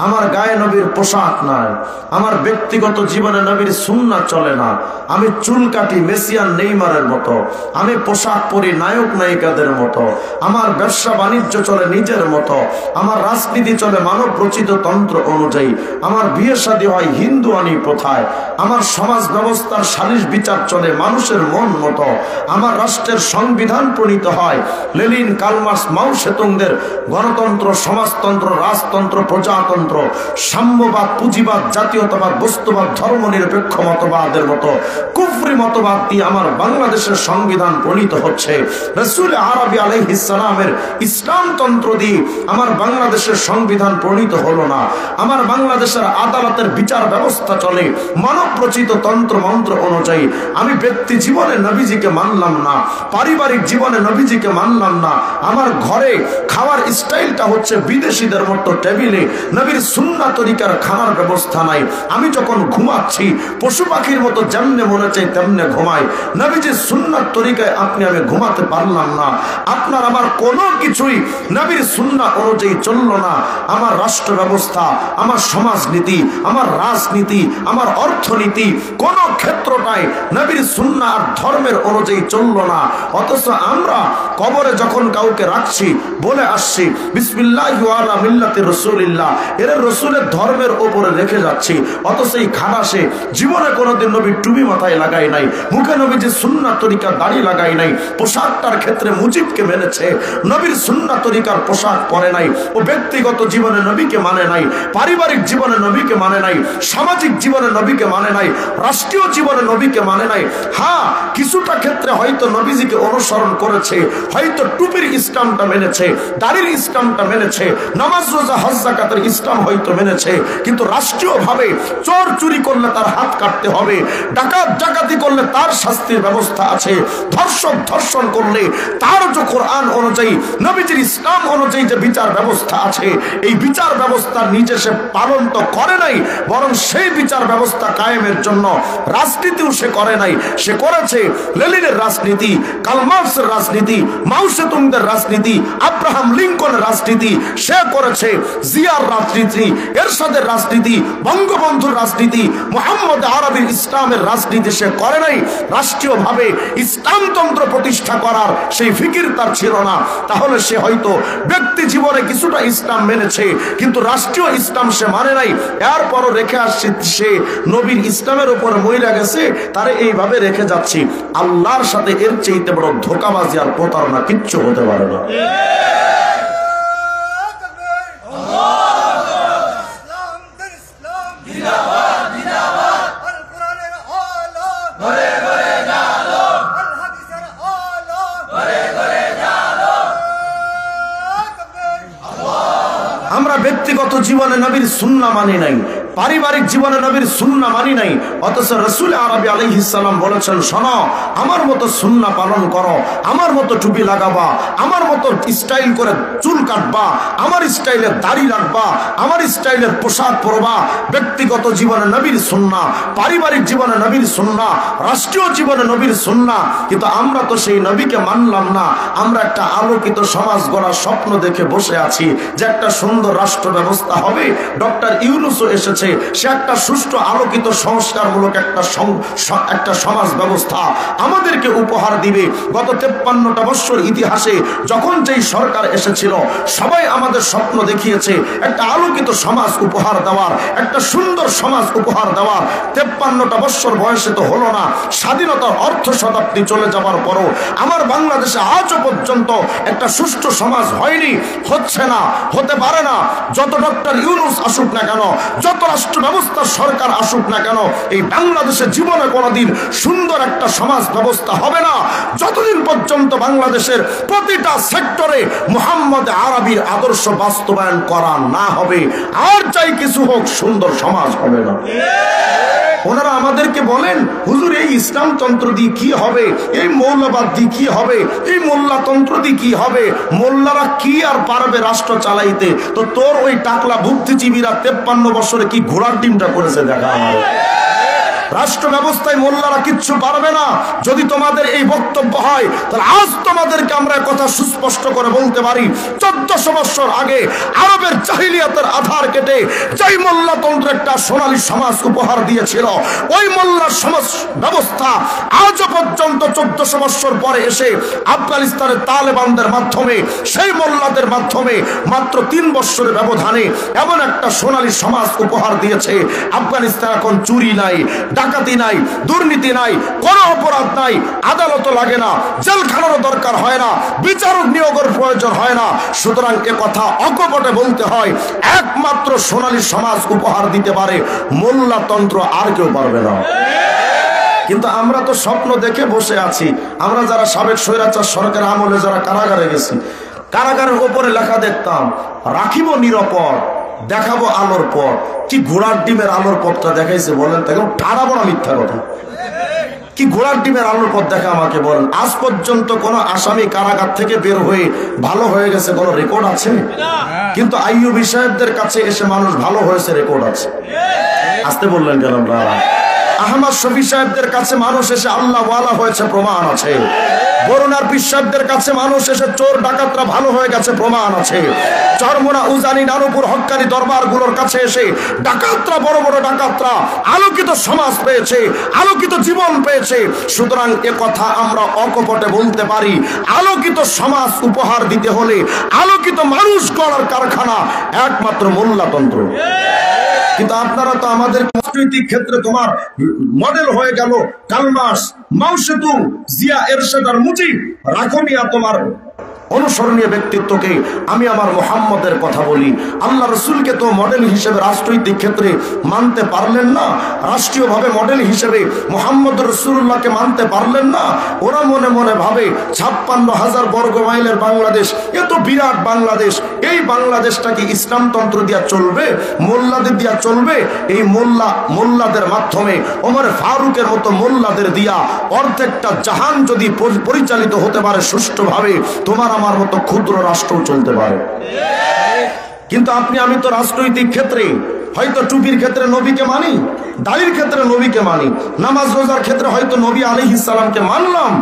আমার গায়ে নবীর পোশাক নাই, আমার ব্যক্তিগত জীবনে নবীর সুন্নাহ চলে না। আমি চুল কাটি মেসিয়ান নেইমারের মতো, আমি পোশাক পরি নায়ক নায়িকাদের মতো, আমার ব্যবসা বাণিজ্য চলে নিজের মতো, আমার রাজনীতি চলে মানব রচিত তন্ত্র অনুযায়ী, আমার বিয়ে শাদী হয় হিন্দুয়ানি প্রথায়, আমার সমাজ ব্যবস্থার সালিশ বিচার চলে মানুষের মন মতো, আমার রাষ্ট্রের সংবিধান প্রণীত হয় লেনিন, কার্ল মার্কস, মাও সেতুংদের গণতন্ত্র, সমাজতন্ত্র, রাজতন্ত্র, প্রজাতন্ত্র, সাম্যবাদ, পুঁজিবাদ, জাতীয়তাবাদ, বস্তুবাদ, ধর্মনিরপেক্ষ মতবাদের মতো কুফরি মতবাদ দিয়ে আমার বাংলাদেশের সংবিধান প্রণীত হচ্ছে। রাসূল আরবী আলাইহিস সালামের ইসলামতন্ত্র দিয়ে আমার বাংলাদেশের সংবিধান প্রণীত হলো না। আমার বাংলাদেশের আদালতের বিচার ব্যবস্থা চলে মানব রচিত তন্ত্র মন্ত্র অনুযায়ী। আমি ব্যক্তি জীবনে নবীজিকে মানলাম না, পারিবারিক জীবনে নবীজিকে মানলাম না। আমার ঘরে খাওয়ার স্টাইলটা হচ্ছে বিদেশিদের মতো টেবিলে, নবীর সুন্নাহ তরিকার খানার ব্যবস্থা নাই। আমি যখন ঘুমাচ্ছি পশু পাখির মতো যেমনে মনে চাই তেমনে ঘুমাই। নবীজির সুন্নাত তরিকায় আপনি আমি ঘুমাতে পারলাম না। আপনার আমার কোনো কিছুই নবীর সুন্নাহ অনুযায়ী চললো না। আমার রাষ্ট্র ব্যবস্থা, আমার সমাজনীতি, আমার রাজনীতি, আমার অর্থনীতি কোনো ক্ষেত্রটাই নবীর সুন্নাহ আর ধর্মের অনুযায়ী চললো না। অথচ আমরা কবরে যখন কাউকে রাখছি বলে আসছি বিসমিল্লাহি ওয়া আলা মিল্লাতি রাসূলিল্লাহ, এর রাসূলের ধর্মের উপরে রেখে যাচ্ছি। অথচ এই খালাসে জীবনে কোনোদিন নবীর টুপি মাথায় লাগাই নাই, মুখে নবীজি সুন্নাহ তরিকা দাড়ি লাগাই নাই, পোশাকটার ক্ষেত্রে মুজিবকে মেনেছে, নবীর সুন্নাহ তরিকার পোশাক পরে নাই। ও ব্যক্তিগত জীবনে নবীকে মানে নাই, পারিবারিক জীবনে নবীকে মানে নাই, সামাজিক জীবনে নবীকে মানে নাই, রাষ্ট্রীয় জীবনে নবীকে মানে নাই। হ্যাঁ, কিছুটা ক্ষেত্রে হয়তো নবীজিকে অনুসরণ করেছে, হয়তো টুপির ইসলামটা মেনেছে, দাড়ির ইসলামটা মেনেছে, নামাজ রোজা হজ যাকাতের ইসলাম হয়তো মেনেছে, কিন্তু রাষ্ট্রীয়ভাবে চোর চুরি করলে তার হাত কাটতে হবে, ডাকাত ডাকাতি করলে তার শাস্তির ব্যবস্থা আছে, ধর্ষক ধর্ষণ করলে তার যে কোরআন অনুযায়ী নবীজির ইসলাম অনুযায়ী যে বিচার ব্যবস্থা আছে, এই বিচার ব্যবস্থা নিজে সে পালন তো করে নাই, বরং সেই বিচার ব্যবস্থা কায়েমের জন্য রাজনীতিও সে করে নাই। সে করেছে লেনিনের রাজনীতি, কার্ল মার্কসের রাজনীতি, মাও সেতুংদের রাজনীতি, আব্রাহাম লিঙ্কনের রাজনীতি, সে করেছে জিয়ার রাজনীতি, এরশাদের রাজনীতি, বঙ্গবন্ধুর রাজনীতি, মুহাম্মদ আরবির ইসলামের রাজনীতি সে করে নাই। রাষ্ট্রীয়ভাবে ইসলামতন্ত্র প্রতিষ্ঠা করার সেই ফিকির তার ছিল না। তাহলে সে হয়তো ব্যক্তি জীবনে কিছুটা ইসলাম মেনেছে, কিন্তু রাষ্ট্রীয় ইসলাম সে মানে নাই। এরপরও রেখে আসছে সে নবীর ইসলামের উপরে মইরা গেছে, তারে এইভাবে রেখে যাচ্ছি। আল্লাহর সাথে এর চাইতে বড় ধোঁকাবাজি আর প্রতারণা কিচ্ছু হতে পারে না। আমরা ব্যক্তিগত জীবনে নবীর সুন্নাহ মানি নাই, পারিবারিক জীবনে নবীর সুন্নাহ মানি নাই, অথচ রাসূল আরবি আলাইহিস সালাম বলেছেন, শোনো, আমার মতো সুন্নাহ পালন করো, আমার মতো টুপি লাগাবা, আমার মতো স্টাইল করে চুল কাটবা, আমার স্টাইলে দাড়ি রাখবা, আমার স্টাইলের পোশাক পরবা। ব্যক্তিগত জীবনে নবীর সুন্নাহ, পারিবারিক জীবনে নবীর সুন্নাহ, রাষ্ট্রীয় জীবনে নবীর সুন্নাহ। কিন্তু আমরা তো সেই নবীকে মানলাম না। আমরা একটা আলোকিত সমাজ গড়ার স্বপ্ন দেখে বসে আছি যে একটা সুন্দর রাষ্ট্র ব্যবস্থা হবে। ডক্টর ইউনূসও এসেছে, সে একটা সুষ্ঠু আলোকিত সংস্কারমূলক একটা সমাজ ব্যবস্থা আমাদেরকে উপহার দিবে। গত 53টা বছর ইতিহাসে যখন যেই সরকার এসেছিল, সবাই আমাদের স্বপ্ন দেখিয়েছে একটা আলোকিত সমাজ উপহার দেওয়ার, একটা সুন্দর সমাজ উপহার দেওয়ার। 53টা বছর বয়সে তো হলো না, স্বাধীনতার অর্ধ শতাব্দী চলে যাওয়ার পরও আমার বাংলাদেশে আজও পর্যন্ত একটা সুষ্ঠু সমাজ হয়নি, হচ্ছে না, হতে পারে না। যত ডক্টর ইউনূস আসুক না কেন, যত রাষ্ট্র ব্যবস্থার সরকার আসুক না কেন, এই বাংলাদেশের জীবনে কোনোদিন সুন্দর একটা সমাজ ব্যবস্থা হবে না যতদিন পর্যন্ত বাংলাদেশের প্রতিটা সেক্টরে মুহাম্মদ আরবির আদর্শ বাস্তবায়ন করা না হবে। আর চাই কিছু হোক, সুন্দর সমাজ হবে না। ওনারা আমাদেরকে বলেন, হুজুর এই ইসলামতন্ত্র দিয়ে কি হবে, এই মৌলবাদ দিয়ে কি হবে, এই মোল্লাতন্ত্র দিয়ে কি হবে, মোল্লারা কি আর পারবে রাষ্ট্র চালাইতে। তো তোর ওই টাকলা বুদ্ধিজীবীরা 53 বছরে কি ঘোড়ার ডিমটা করেছে দেখা আমার। রাষ্ট্র ব্যবস্থায় মোল্লারা কিচ্ছু পারবে না। যদি তোমাদের এই বক্তব্য হয়, তাহলে আজ তোমাদেরকে আমরা কথা সুস্পষ্ট করে বলতে পারি, 1400 বছর আগে আরবের জাহিলিয়াতের আধার কেটে যেই মোল্লাতন্ত্র একটা সোনালী সমাজ উপহার দিয়েছিল, ওই মোল্লার সমাজ ব্যবস্থা আজও পর্যন্ত 1400 বছর পরে এসে আফগানিস্তানের তালেবানদের মাধ্যমে, সেই মোল্লাদের মাধ্যমে মাত্র 3 বছরের ব্যবধানে এমন একটা সোনালী সমাজ উপহার দিয়েছে। আফগানিস্তান এখন চুরি নাই, ডাকাতি নাই, দুর্নীতি নাই, কোনো অপরাধ নাই, আদালত লাগে না, জেলখানারও দরকার হয় না, বিচারক নিয়োগের প্রয়োজন হয় না। সুতরাং এ কথা অকপটে বলতে হয়, একমাত্র সোনালী সমাজ উপহার দিতে পারে, মোল্লাতন্ত্র আর কেউ পারবে না। কিন্তু আমরা তো স্বপ্ন দেখে বসে আছি। আমরা যারা সাবেক স্বৈরাচার সরকার আমলে যারা কারাগারে গেছি, কারাগারের উপরে লেখা দেখতাম, রাখিব নিরাপদ, দেখাবো আলোর পথ। কি ঘোড়ার ডিমের আলোর পথটা দেখাইছে বলেন তো? ঠাড়া বড় মিথ্যা কথা। কি ঘোড়ার ডিমের আলোর পথ দেখা আমাকে বলেন। আজ পর্যন্ত কোন আসামি কারাগার থেকে বের হয়ে ভালো হয়ে গেছে কোন রেকর্ড আছে? কিন্তু আইয়ুবী সাহেবদের কাছে এসে মানুষ ভালো হয়েছে রেকর্ড আছে। আসতে বললেন কেন? আহমদ আহমদ শফি সাহেবদের কাছে মানুষ এসে আল্লাহ ওয়ালা হয়েছে, প্রমাণ আছে। বরুণার পীর সাহেবদের কাছে মানুষ এসে চোর ডাকাতরা ভালো হয়ে গেছে, প্রমাণ আছে। চরমোনা, উজানি, নানুপুর, হক্কানি দরবারগুলোর কাছে এসে ডাকাতরা, বড় বড় ডাকাতরা আলোকিত সমাজ পেয়েছে, আলোকিত জীবন পেয়েছে। সুতরাং এ কথা আমরা অকপটে বলতে পারি, আলোকিত সমাজ উপহার দিতে হলে আলোকিত মানুষ গড়ার কারখানা একমাত্র মোল্লাতন্ত্র। কিন্তু আপনারা তো আমাদের রাজনৈতিক ক্ষেত্রে তোমার মডেল হয়ে গেল কালমাস, মাও সেতুং, জিয়া এরশাদ আর মুজিব। রাখো মিয়া তোমার অনুসরণীয় ব্যক্তিত্বকে। আমি আমার মুহাম্মদের কথা বলি, আল্লাহ রসুলকে তো মডেল হিসেবে রাজনৈতিক ক্ষেত্রে মানতে পারলেন না, রাষ্ট্রীয়ভাবে মডেল হিসেবে মুহাম্মদ রসুল্লাহকে মানতে পারলেন না। ওরা মনে মনে ভাবে 56,000 বর্গ মাইলের বাংলাদেশ, এ তো বিরাট বাংলাদেশ, এই বাংলাদেশটা কি ইসলামতন্ত্র দিয়া চলবে, মোল্লাদের দিয়া চলবে? এই মোল্লাদের মাধ্যমে, ওমর ফারুকের মতো মোল্লাদের দিয়া অর্ধেকটা জাহান যদি পরিচালিত হতে পারে সুষ্ঠুভাবে, তোমার আমার মতো ক্ষুদ্র রাষ্ট্র চলতে পারে। কিন্তু আপনি আমি তো রাজনৈতিক ক্ষেত্রে হয়তো টুপির ক্ষেত্রে নবীকে মানি, দাড়ির ক্ষেত্রে নবীকে মানি, নামাজ রোজার ক্ষেত্রে হয়তো নবী আলাইহিস সালামকে মানলাম,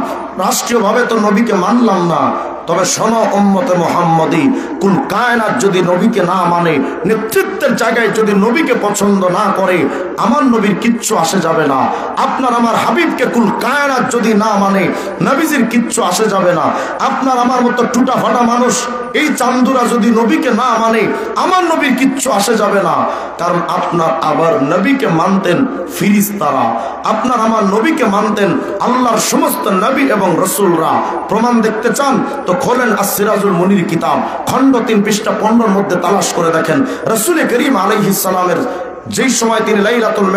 রাষ্ট্রীয়ভাবে তো নবীকে মানলাম না। তবে শোনো উম্মতে মুহাম্মদী, কুল কায়নাত যদি নবীকে না মানে, নেতৃত্বের জায়গায় যদি নবীকে পছন্দ না করে, আমার নবীর কিচ্ছু আসে যাবে না। আপনার আমার হাবিবকে কুল কায়নাত যদি না মানে, নবীজির কিচ্ছু আসে যাবে না। আপনার আমার মতো টুটা ফাটা মানুষ, এই চান্দুরা যদি নবীকে না মানে, আমার নবীর কিচ্ছু আসে যাবে না। কারণ আপনার আবার নবীকে মানতেন ফিরিস্তারা, আপনার আমার নবীকে মানতেন আল্লাহর সমস্ত নবী এবং রসুলরা। প্রমাণ দেখতে চান তো খোলেন আসিরাজুল মুনির কিতাব, খণ্ড 3 পৃষ্ঠা 15 মধ্যে তালাশ করে দেখেন। রাসূল করিম আলাইহিস সালামের যেই সময় তিনি লাইলাতুল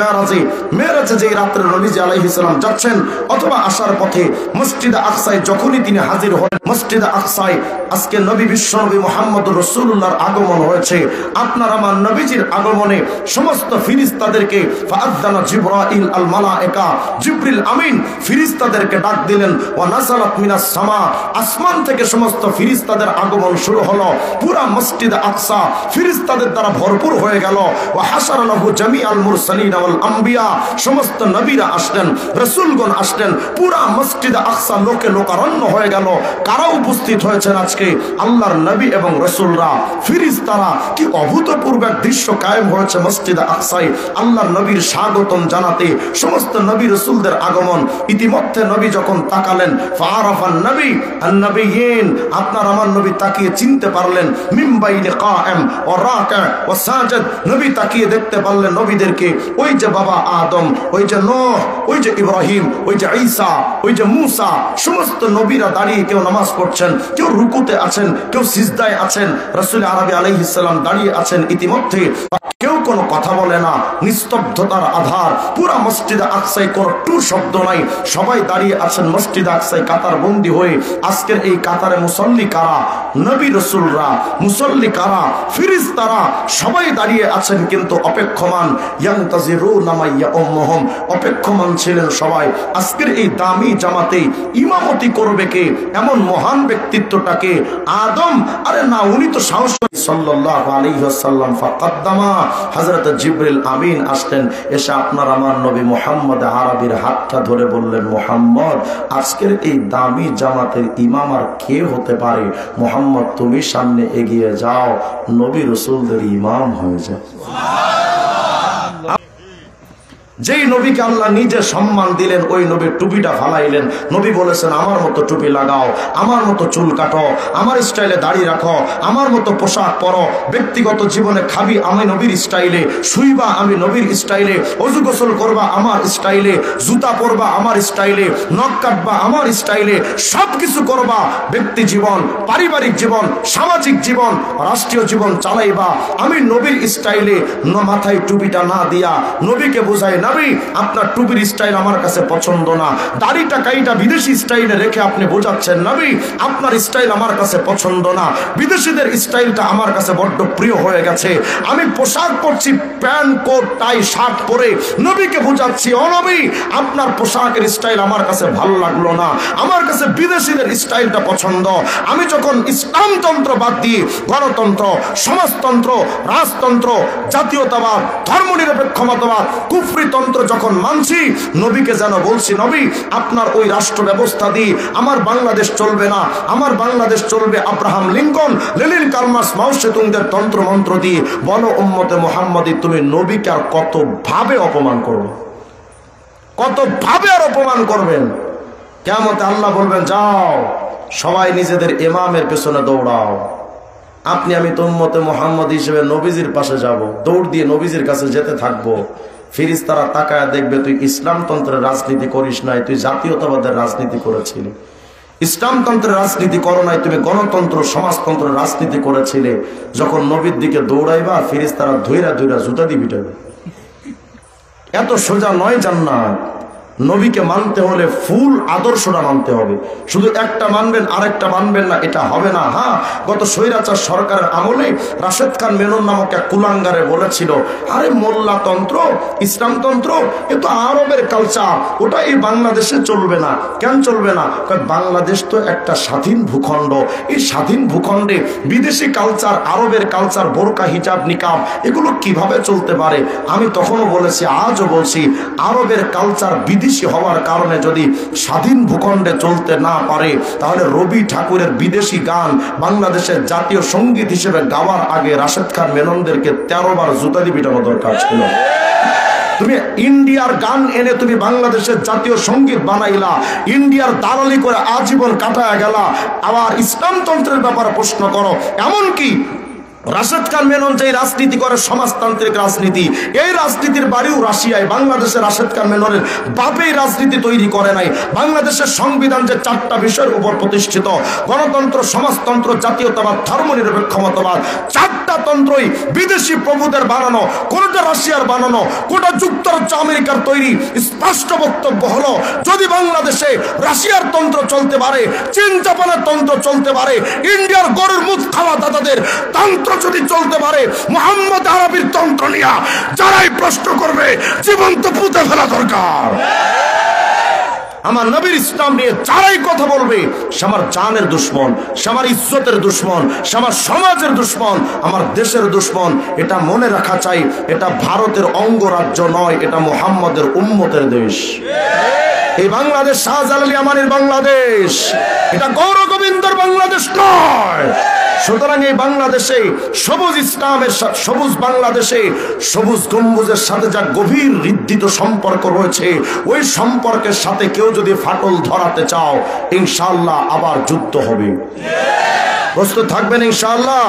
মেরাজে যেই রাত্রে নবীজি আলাইহিস সালাম যাচ্ছেন অথবা আসার পথে মসজিদে আকসায় যখনই তিনি হাজির হন, মসজিদে আকসায় আজকে নবী বিশ্বনবী মুহাম্মদুর রাসূলুল্লাহর আগমন হয়েছে। আপনার আমার নবীজির আগমনে সমস্ত ফেরেশতাদেরকে ফাআযানা জিবরাইল আল মালায়েকা, জিবরিল আমিন ফেরেশতাদেরকে ডাক দিলেন। ওয়া নাযালাত মিনাস সামা, আসমান থেকে সমস্ত ফেরেশতাদের আগমন শুরু হলো। পুরা মসজিদে আকসা ফেরেশতাদের দ্বারা ভরপুর হয়ে গেল। ওয়া হাসারা জামিআল মুরসালিন ওয়াল আম্বিয়া, সমস্ত নবীরা আসলেন, রাসূলগণ আসলেন। পুরা মসজিদে আকসা লোকে লোকারণ্য হয়ে গেল। কারা উপস্থিত হয়েছেন আজকে? আল্লাহর নবী এবং রাসূলরা, ফেরেশতারা। কি অভূতপূর্ব এক দৃশ্য কায়েম হয়েছে মসজিদে আকসায়, আল্লাহর নবীর স্বাগতম জানাতে সমস্ত নবী রাসূলদের আগমন। ইতিমধ্যে নবী যখন তাকালেন, ফাআরাফান নবী আন-নবিয়্যিন, আপনার আমার নবী তাকিয়ে চিনতে পারলেন। মিন বাইনি কায়েম ওয়া রাকা ওয়া সাজিদ, নবী তাকিয়ে দেখতে পারলেন নবীদেরকে। ওই যে বাবা আদম, ওই যে নূহ, ওই যে ইব্রাহিম, ওই যে ঈসা, ওই যে মুসা, সমস্ত নবীরা দাঁড়িয়ে কেউ নামাজ পড়ছেন, কেউ রুকুতে আছেন, কেউ সিজদায় আছেন। রাসূল আরবি আলাইহিস সালাম দাঁড়িয়ে আছেন। ইতিমধ্যে কেউ কোনো কথা বলে না, নিস্তব্ধতার আধার। পুরা মসজিদে আকসায় কোনো টু শব্দ নাই, সবাই দাঁড়িয়ে আছেন মসজিদে আকসায় কাতার বন্দী হয়ে। আজকের এই কাতারে মুসল্লি কারা? নবী রাসূলরা। মুসল্লি কারা? ফেরেশতারা। সবাই দাঁড়িয়ে আছেন কিন্তু অপেক্ষমান, ইয়ান্তাজিরুনা মা ইয়াউমুহুম, অপেক্ষমান ছিলেন সবাই। আজকের এই দামি জামাতে ইমামতি করবে কে? এমন মহান ব্যক্তিত্বটাকে আদম, আরে না, উনি তো সাহস সাল্লাল্লাহু আলাইহি ওয়াসাল্লাম ফাকাদ্দামা, হযরত জিবরিল আমিন আসলেন, এসে আপনার আমার নবী মুহাম্মদ আরবির হাতটা ধরে বললেন, মুহাম্মদ, আজকের এই দামি জামাতের ইমাম আর কে হতে পারে? মুহাম্মদ, তুমি সামনে এগিয়ে যাও, নবী রাসূলদের ইমাম হয়ে যাও। যেই নবীকে আল্লাহ নিজে সম্মান দিলেন, ওই নবীর টুপিটা ফালাইলেন। নবী বলেছেন, আমার মতো টুপি লাগাও, আমার মতো চুল কাটো, আমার স্টাইলে দাড়ি রাখো, আমার মতো পোশাক পরো, ব্যক্তিগত জীবনে খাবি আমি নবীর স্টাইলে, শুইবা আমি নবীর স্টাইলে, ওযু গোসল করবা আমার স্টাইলে, জুতা পরবা আমার স্টাইলে, নখ কাটবা আমার স্টাইলে, সবকিছু করবা। ব্যক্তি জীবন, পারিবারিক জীবন, সামাজিক জীবন, রাষ্ট্রীয় জীবন চালাইবা আমি নবীর স্টাইলে। মাথায় টুপিটা না দিয়া নবীকে বোঝায়, নবী আপনার টুপির স্টাইল আমার কাছে পছন্দ না, দাড়িটা কাইটা বিদেশি স্টাইলে রেখে আপনি বোঝাচ্ছেন, নবী আপনার স্টাইল আমার কাছে পছন্দ না, বিদেশিদের স্টাইলটা আমার কাছে বড্ড প্রিয় হয়ে গেছে। আমি পোশাক পরছি, প্যান্ট কোট টাই শার্ট পরে, নবীকে বোঝাচ্ছি, ও নবী আপনার পোশাকের স্টাইল আমার কাছে ভালো লাগলো না, আমার কাছে বিদেশিদের স্টাইলটা পছন্দ। আমি যখন ইসলামতন্ত্র বাদ দিয়ে গণতন্ত্র, সমাজতন্ত্র, রাজতন্ত্র, জাতীয়তাবাদ, ধর্মনিরপেক্ষ মতবাদ, কুফরি তন্ত্র যখন মানছি, নবীকে যেন বলছি, নবী আপনার ওই রাষ্ট্র ব্যবস্থা দিয়ে আমার বাংলাদেশ চলবে না, আমার বাংলাদেশ চলবে Abraham Lincoln, Lenin, Karl Marx, মাও সেতুংদের তন্ত্র মন্ত্র দিয়ে। বলো উম্মতে মুহাম্মাদি, তুমি নবীকে আর কত ভাবে অপমান করবে, কত ভাবে আর অপমান করবেন? কিয়ামতে আল্লাহ বলবেন, যাও সবাই নিজেদের ইমামের পেছনে দৌড়াও। আপনি আমি তো উম্মতে মুহাম্মদ হিসেবে নবীজির পাশে যাব, দৌড় দিয়ে নবীজির কাছে যেতে থাকবো। ফেরেশতারা তাকায় দেখবে তুই ইসলামতন্ত্রের রাজনীতি করিস নাই, তুই জাতীয়তাবাদের রাজনীতি করেছিলি। ইসলামতন্ত্রের রাজনীতি করো নাই, তুমি গণতন্ত্র সমাজতন্ত্রের রাজনীতি করেছিলে। যখন নবীর দিকে দৌড়াইবা, ফেরেশতারা ধইরা ধইরা জুতা দিয়ে পিটাবে। এত সোজা নয় জান্নাত। নবীকে মানতে হলে ফুল আদর্শটা মানতে হবে, শুধু একটা মানবেন আরেকটা মানবেন না, এটা হবে না। হ্যাঁ, গত স্বৈরাচার সরকারের আমলে রাশেদ খান মেনন নামক এক কুলাঙ্গারে বলেছিল, আরে মোল্লাতন্ত্র ইসলামতন্ত্র এ তো আরবের কালচার, ওটা এই বাংলাদেশে চলবে না। কেন চলবে না? বাংলাদেশ তো একটা স্বাধীন ভূখণ্ড, এই স্বাধীন ভূখণ্ডে বিদেশি কালচার, আরবের কালচার, বোরকা, হিজাব, নিকাব এগুলো কিভাবে চলতে পারে? আমি তখনও বলেছি, আজও বলছি, আরবের কালচার বিদেশি হওয়ার কারণে যদি স্বাধীন ভূখণ্ডে চলতে না পারে, তাহলে রবি ঠাকুরের বিদেশি গান বাংলাদেশের জাতীয় সঙ্গীত হিসেবে গাওয়ার আগে রাশেদ খান মেননদেরকে 13 বার জুতা দিয়ে পিটানো দরকার ছিল। তুমি ইন্ডিয়ার গান এনে তুমি বাংলাদেশের জাতীয় সঙ্গীত বানাইলা, ইন্ডিয়ার দালালি করে আজীবন কাটায় গেলা, আবার ইসলামতন্ত্রের ব্যাপারে প্রশ্ন করো। এমনকি রাশেদ খান মেনন যে রাজনীতি করে সমাজতান্ত্রিক রাজনীতি, এই রাজনীতির বাড়িও রাশিয়ায়। বাংলাদেশের রাশেদ খান মেননের বাপেই রাজনীতি তৈরি করে নাই। বাংলাদেশের সংবিধান যে 4টা বিষয়ের উপর প্রতিষ্ঠিত, গণতন্ত্র, সমাজতন্ত্র, জাতীয়তাবাদ, ধর্মনিরপেক্ষ মতবাদ, 4টা তন্ত্রই বিদেশি প্রভুদের বানানো, কোনটা রাশিয়ার বানানো, কোনটা যুক্তরাজ্য আমেরিকার তৈরি। স্পষ্ট বক্তব্য হলো, যদি বাংলাদেশে রাশিয়ার তন্ত্র চলতে পারে, চীন জাপানের তন্ত্র চলতে পারে, ইন্ডিয়ার গরুর মুখ খাওয়া দাদাদের তন্ত্র যদি চলতে পারে, মুহাম্মদ আরবির তন্ত্র নিয়া যারাই প্রশ্ন করবে, জীবন্ত পুঁতে ফেলা দরকার। আমার নবীর ইসলাম নিয়ে যারাই কথা বলবে, সে আমার জানের দুশ্মন, সে আমার ইজ্জতের দুশ্মন, সে আমার সমাজের দুশ্মন, আমার দেশের দুশ্মন। এটা মনে রাখা চাই। এটা ভারতের অঙ্গরাজ্য নয়, এটা মুহাম্মদের উম্মতের দেশ। এই বাংলাদেশ শাহজালালি আমানের বাংলাদেশ, এটা গৌর গোবিন্দর বাংলাদেশ নয়। সুতরাং এই বাংলাদেশে সবুজ ইসলামের, সবুজ বাংলাদেশে সবুজ গম্বুজের সাথে যা গভীর হৃদ্যিত সম্পর্ক রয়েছে, ওই সম্পর্কের সাথে কেউ যদি ফাটল ধরাতে চাও, ইনশাআল্লাহ আবার যুদ্ধ হবে। প্রস্তুত থাকবেন ইনশাআল্লাহ।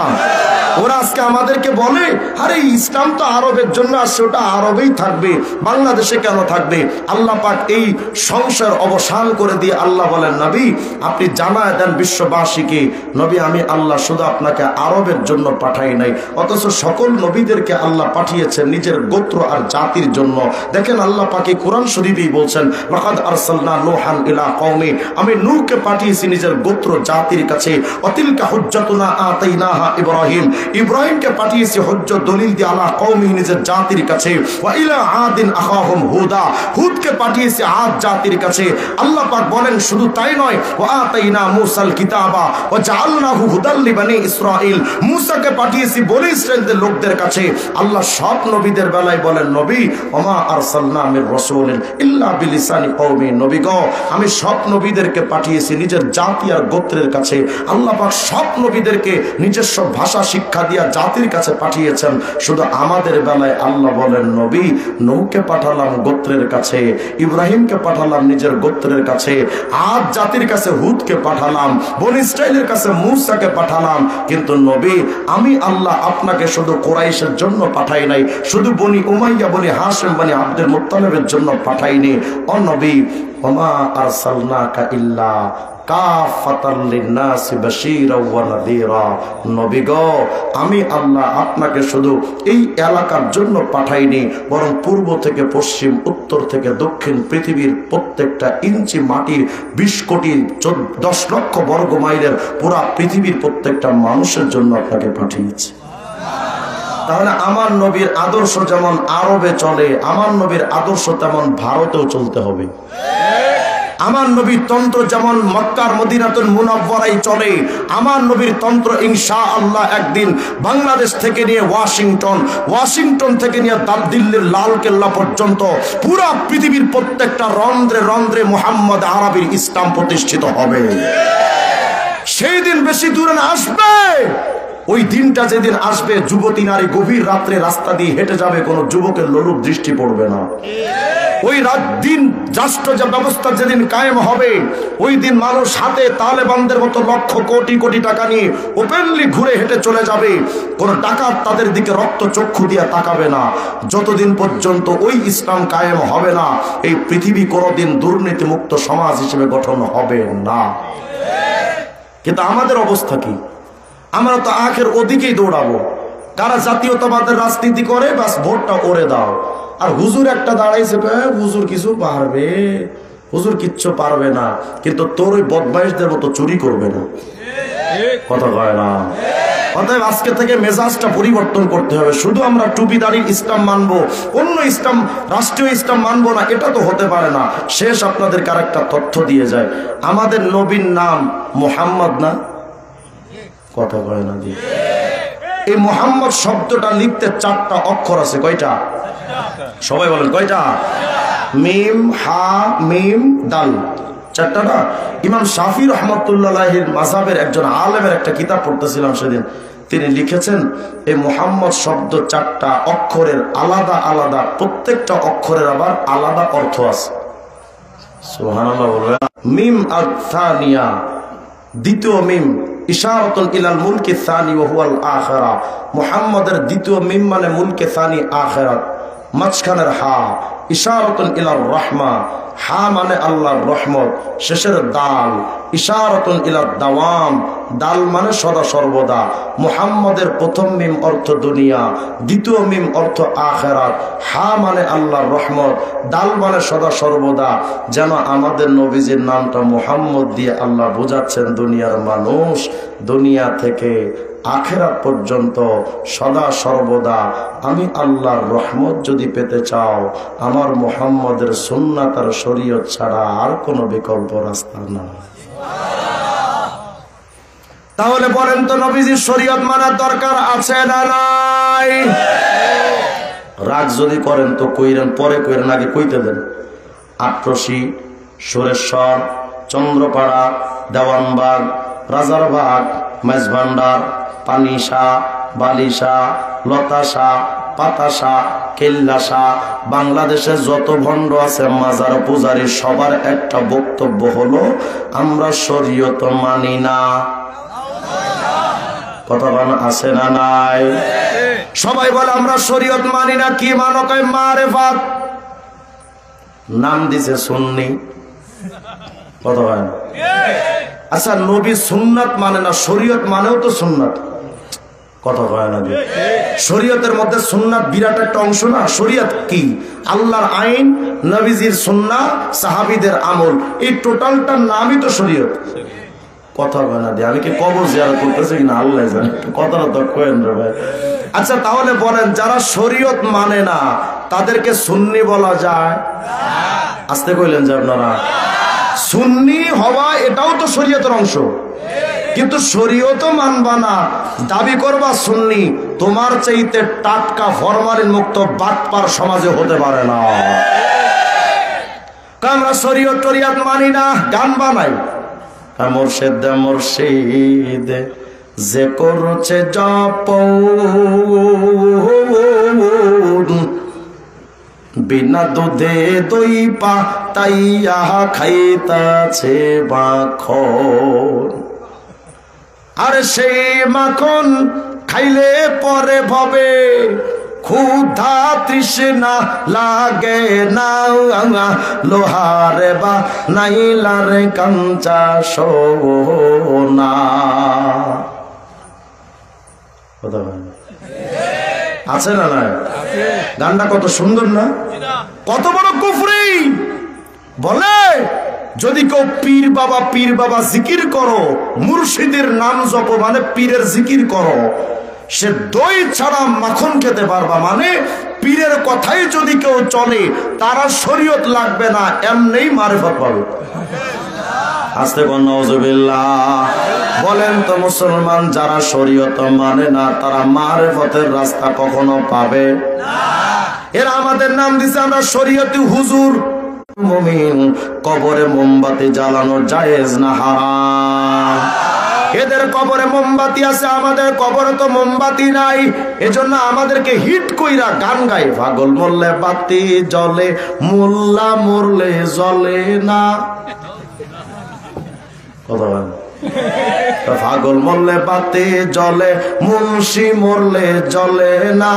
ওরা আজকে আমাদেরকে বলে, আরে ইসলাম তো আরবের জন্য আসছে, ওটা আরবেই থাকবে, বাংলাদেশে কেন থাকবে? আল্লাহ পাক এই সংসার অবসান করে দিয়ে আল্লাহ বলেন, নবী আপনি জানায় দেন বিশ্ববাসীকে, নবী আমি আল্লাহ শুধু আপনাকে আরবের জন্য পাঠাই নাই, অথচ সকল নবীদেরকে আল্লাহ পাঠিয়েছেন নিজের গোত্র আর জাতির জন্য। দেখেন আল্লাহ পাক এই কোরআন শরীফেই বলছেন, লাকাদ আরসালনা নূহান ইলা কওমি, আমি নূহকে পাঠিয়েছি নিজের গোত্র জাতির কাছে। অতিলকা হুজ্জাতুনা আতাইনাহা ইব্রাহিম, ইব্রাহিমকে পাঠিয়েছি হজ্জত দলিল দিয়ে আলা কওমি, নিজের জাতির কাছে। ওয়া ইলা আদিন আখাহুম হুদা, হুদকে পাঠিয়েছি আদ জাতির কাছে। আল্লাহ পাক বলেন শুধু তাই নয়, ওয়া আতাইনা মূসাল কিতাবা ওয়া জাআলনাহু হুদাল লিবানি ইসরাঈল, মূসাকে পাঠিয়েছি বনি ইসরাঈলদের লোকদের কাছে। আল্লাহ সব নবীদের বেলায় বলেন, নবী ওমা আরসালনা মির রাসূলিন ইল্লা বিলিসানি কওমি, নবী গো আমি সব নবীদেরকে পাঠিয়েছি নিজের জাতি আর গোত্রের কাছে। আল্লাহ পাক সব নবীদেরকে নিজস্ব ভাষা শিক্ষা দিয়া জাতির কাছে পাঠিয়েছেন। শুধু আমাদের বেলায় আল্লাহ বলেন, নবী নূহকে পাঠালাম গোত্রের কাছে, ইব্রাহিমকে পাঠালাম নিজের গোত্রের কাছে, আদ জাতির কাছে হুদকে পাঠালাম, বনি ইসরাঈলের কাছে মূসাকে পাঠালাম। কিন্তু নবী আমি আল্লাহ আপনাকে শুধু কুরাইশের জন্য পাঠাই নাই, শুধু বনি উমাইয়া, বনি হাশিম, বনি আব্দুল মুত্তালিবের জন্য পাঠাইনি। ও নবী ওমা আরসালনাকা ইল্লা কাফাতাল লিন্নাসি বাশীরা ওয়া নাযীরা, নবী গো আমি আল্লাহ আপনাকে শুধু এই এলাকার জন্য পাঠাইনি, বরং পূর্ব থেকে পশ্চিম, উত্তর থেকে দক্ষিণ, পৃথিবীর প্রত্যেকটা ইঞ্চি মাটির 20 কোটি 10 লক্ষ বর্গ মাইলের পুরা পৃথিবীর প্রত্যেকটা মানুষের জন্য আপনাকে পাঠিয়েছি। তাহলে আমার নবীর আদর্শ যেমন আরবে চলে, আমার নবীর আদর্শ তেমন ভারতেও চলতে হবে। আমার নবীর তন্ত্র যেমন মক্কার মদিনাতুল মুনাওয়ারায় চলে, আমার নবীর তন্ত্র ইনশাআল্লাহ একদিন বাংলাদেশ থেকে নিয়ে ওয়াশিংটন থেকে নিয়ে দিল্লির লাল কেল্লা পর্যন্ত পুরা পৃথিবীর প্রত্যেকটা রন্ধ্রে রন্ধ্রে মুহাম্মদ আরবির ইসলাম প্রতিষ্ঠিত হবে। সেই দিন বেশি দূরে না, আসবে। ওই দিনটা যেদিন আসবে, যুবতী নারী গভীর রাত্রে রাস্তা দিয়ে হেঁটে যাবে, কোনো যুবকের লোলুপ দৃষ্টি পড়বে না। ওই দিন রাষ্ট্র ব্যবস্থা যেদিন কায়েম হবে, ওই দিন মানুষ হাতে তালেবানদের মতো লক্ষ কোটি কোটি টাকা নিয়ে ওপেনলি ঘুরে হেঁটে চলে যাবে, কোন ডাকাত তাদের দিকে রক্ত চক্ষু দিয়ে তাকাবে না। যতদিন পর্যন্ত ওই ইসলাম কায়েম হবে না, এই পৃথিবী কোনোদিন দুর্নীতিমুক্ত সমাজ হিসেবে গঠন হবে না। কিন্তু আমাদের অবস্থা কি? আমরা তো আখের ওদিকেই দৌড়াবো। কারা জাতীয়তাবাদের রাজনীতি করে, বাস ভোটটা ওরে দাও। আর হুজুর একটা দাঁড়াইছে, হুজুর কিছু পারবে, হুজুর কিচ্ছু পারবে না, কিন্তু তোর ওই বদমাইশদের মতো চুরি করবে না, কথা কয় না। অতএব আজকে থেকে মেজাজটা পরিবর্তন করতে হবে। শুধু আমরা টুপিদারির ইসলাম মানবো, অন্য ইসলাম, রাষ্ট্রীয় ইসলাম মানবো না, এটা তো হতে পারে না। শেষ আপনাদেরকে আরেকটা তথ্য দিয়ে যায়, আমাদের নবীর নাম মুহাম্মদ না, কথা কয় না দিয়ে। এই মুহাম্মদ শব্দটা লিখতে 4টা অক্ষর আছে। কয়টা? সবাই বলেন কয়টা? মিম, হা, মিম, দাল, 4টা না? ইমাম শাফি রহমতুল্লাহির মাযহাবের একজন আলেমের একটা কিতাব পড়তেছিলাম সেদিন, তিনি লিখেছেন এই মুহাম্মদ শব্দ 4টা অক্ষরের আলাদা আলাদা, প্রত্যেকটা অক্ষরের আবার আলাদা অর্থ আছে। সুবহানাল্লাহ বলবেন। মিম আল-থানিয়া, দ্বিতীয় মিম, ইশারাতুন ইলাল মুলকি সানি ওয়া হুয়াল আখিরা। মুহাম্মাদের দ্বিতীয় মিম মানে মুলকে সানি, আখিরাত। মাঝখানের হা, ইশারাতুন ইলার রাহমা, হা মানে আল্লাহর রহমত। শেষের দাল, ইশারাতুন ইলাদ দাওয়াম, দাল মানে সদা সর্বদা। মুহাম্মাদের প্রথম মিম অর্থ দুনিয়া, দ্বিতীয় মিম অর্থ আখিরাত, হা মানে আল্লাহর রহমত, দাল মানে সদা সর্বদা। যেন আমাদের নবীজির নামটা মুহাম্মদ দিয়ে আল্লাহ বোঝাচ্ছেন দুনিয়ার মানুষ, দুনিয়া থেকে আখিরাত পর্যন্ত সদা সর্বদা আমি আল্লাহর রহমত যদি পেতে চাও, আমার মুহাম্মদের সুন্নাত আর শরীয়ত ছাড়া আর কোনো বিকল্প রাস্তা না। তাহলে বলেন তো, নবীজির শরীয়ত মানার দরকার আছে না নাই? রাগ যদি করেন তো কইরেন, পরে কইরেন, আগে কইতে দেন। আটরশি, সুরেশ্বর, চন্দ্রপাড়া, দেওয়ানবাগ, রাজারবাগ, মেজভান্ডার, পানিশা, বালিশা, লতাশা, পাতাশা, কেল্লাশা, বাংলাদেশে যত ভণ্ড আছে মাজার পূজারী, সবার একটা বক্তব্য হলো আমরা শরীয়ত মানি না। কথা বলেন আছে না নাই? সবাই বলে আমরা শরীয়ত মানি না। কি মানো? কয় মারেফাত। নাম দিছে সুন্নি, কথা বলেন। আচ্ছা, নবী সুন্নাত মানে না, শরীয়ত মানেও তো সুন্নাত, কথা কয় না। শরীয়তের মধ্যে সুন্নাত বিরাট একটা অংশ না? শরীয়ত কি? আল্লাহর আইন, নবীজির সুন্নাহ, সাহাবীদের আমল, এই টোটালটার নামই তো শরীয়ত, কথা কয় না। আমি কি কবর জিয়ারত করতেছি কিনা আল্লাহ জানে, কথাটা তো কয়েন রে ভাই। আচ্ছা, তাহলে বলেন, যারা শরীয়ত মানে না তাদেরকে সুন্নি বলা যায়? আস্তে কইলেন যে আপনারা। সুন্নি হওয়া এটাও তো শরীয়তের অংশ, কিন্তু শরীয়ত মানবা না, দাবি করবা সুন্নি, তোমার চাইতে টাটকা ফরমালিন মুক্ত বাটপার সমাজে হতে পারে না। আমরা শরীয়ত টরিয়ত মানি না, গান বানাই। মুর্শিদ মুর্শিদ যে করছে জপ, বিনা দুধে দই পাতাইয়া খাইতাছে মাখন। আর সেই মাখন খাইলে পরে ভবে ক্ষুধা তৃষ্ণা লাগে না, লোহারে বা নাইলার কাঞ্চা সোনা। আছে না নাই? গানটা কত সুন্দর না? কত বড় কুফরি! বলে যদি কেউ পীর বাবা জিকির করো, মুর্শিদের নাম জপ মানে পীরের জিকির করো, সে দই ছাড়া মাখন খেতে পারবা, মানে পীরের কথাই যদি কেউ চলে তারা শরীয়ত লাগবে না, এমনিই মারিফত পাবে। আস্তে কোন নাউজুবিল্লাহ। বলেন তো মুসলমান যারা শরীয়ত মানে না তারা মারিফতের রাস্তা কখনো পাবে না। এরা আমাদের নাম দিছে আমরা শরীয়তি হুজুর। মুমিন কবরে মোমবাতি জ্বালানো জায়েজ না হারাম? এদের কবরে মোমবাতি আছে, আমাদের কবরে তো মোমবাতি নাই। এজন্য আমাদেরকে হিট কইরা গান গাই, পাগল মরলে বাতি জ্বলে, মোল্লা মরলে জ্বলে না। কথা বলেন, পাগল মরলে বাতি জ্বলে, মুন্সি মরলে জ্বলে না।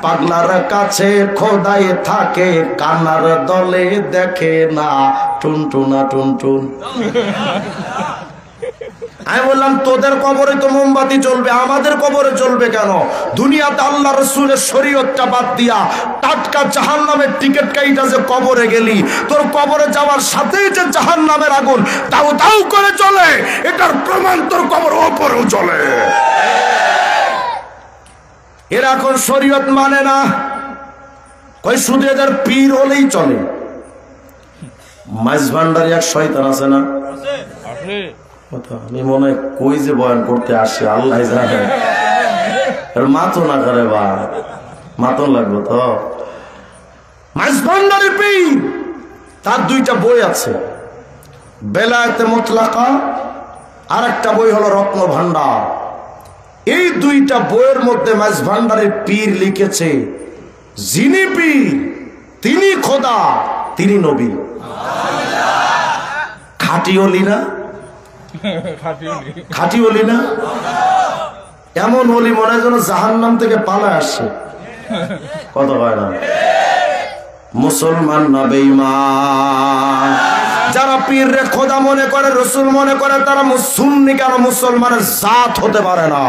পাগলার কাছে খোদাই থাকে, কানার দলে দেখে না। টুনটুনা টুনটুন। আমি বললাম তোদের কবরে তো মোমবাতি চলবে, আমাদের কবরে চলবে কেন? দুনিয়াতে আল্লাহ রাসূলের শরীয়তটা বাদ দিয়া টাটকা জাহান্নামের টিকিট কাইটা যে কবরে গেলি, তোর কবরে যাওয়ার সাথেই যে জাহান্নামের আগুন তাও তাও করে চলে, এটার প্রমাণ তোর কবর ওপরেও চলে। এরা এখন শরীয়ত মানে না, কই শুধু এদের পীর হলেই চলে। মাইজ ভান্ডারি এক শয়তান আছে না? আমি মনে হয় কই যে বয়ান করতে আসে আল্লাহ জানে। মাতো না করে বা মাতন লাগবে তো। মাইজ ভান্ডারি পীর, তার দুইটা বই আছে, বেলায়েতে মুতলাকা আর একটা বই হলো রত্ন ভান্ডার। এই দুইটা বইয়ের মধ্যে মাইজ ভান্ডারের পীর লিখেছে যিনি পীর তিনি খোদা, তিনি নবী। খাঁটি অলি না? খাঁটি অলি না? এমন অলি মনে হয় যেন জাহান্নাম থেকে পালা আসছে। কথা হয় না? মুসলমান না বেঈমান? যারা পীর রে খোদা মনে করে, রসুল মনে করে, তারা সুন্নি কেন মুসলমানের জাত হতে পারে না?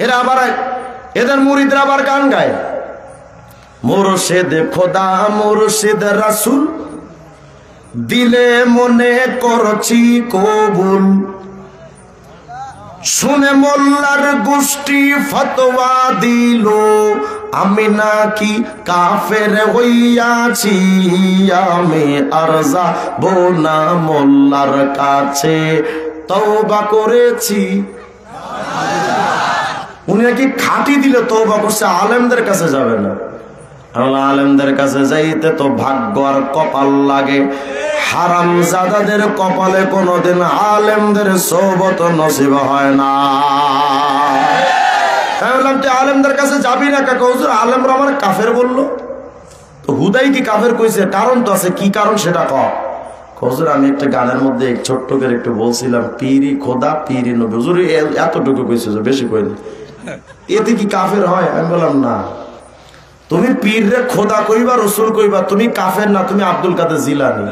এরা আবার এদের মুরিদরা আবার গান গায়, মুর্শিদ খোদা মুর্শিদ রাসূল, দিলে মনে করছি কবুল, শুনে মোল্লার গোষ্ঠী ফতোয়া দিল, আমি নাকি কাফের হইয়াছি, আমি আর যাব না মোল্লার কাছে, তওবা করেছি। উনি নাকি খাঁটি দিলে তওবা করছে, আলেমদের কাছে যাবে না। আলেমদের কাছে যাইতে তো ভাগ্য আর কপাল লাগে। হারামজাদাদের কপালে কোনোদিন আলেমদের সোহবত নসিব হয় না। তাই বললাম তুই আলেমদের কাছে যাবি না কাকা? হুজুর আলেমরা আমার কাফের বললো। তো হুদাই কি কাফের কইছে? কারণ তো আছে, কি কারণ সেটা কও। হুজুর আমি একটা গানের মধ্যে ছোট্ট করে একটু বলছিলাম, পীরি খোদা পীরি নবী। হুজুর এতটুকু কইছে, বেশি কইনি। এতে কি কাফের হয়? আমি বললাম না, তুমি পীর রে খোদা কইবা, রসুল কইবা, তুমি কাফের না, তুমি আব্দুল কাদের জিলানী।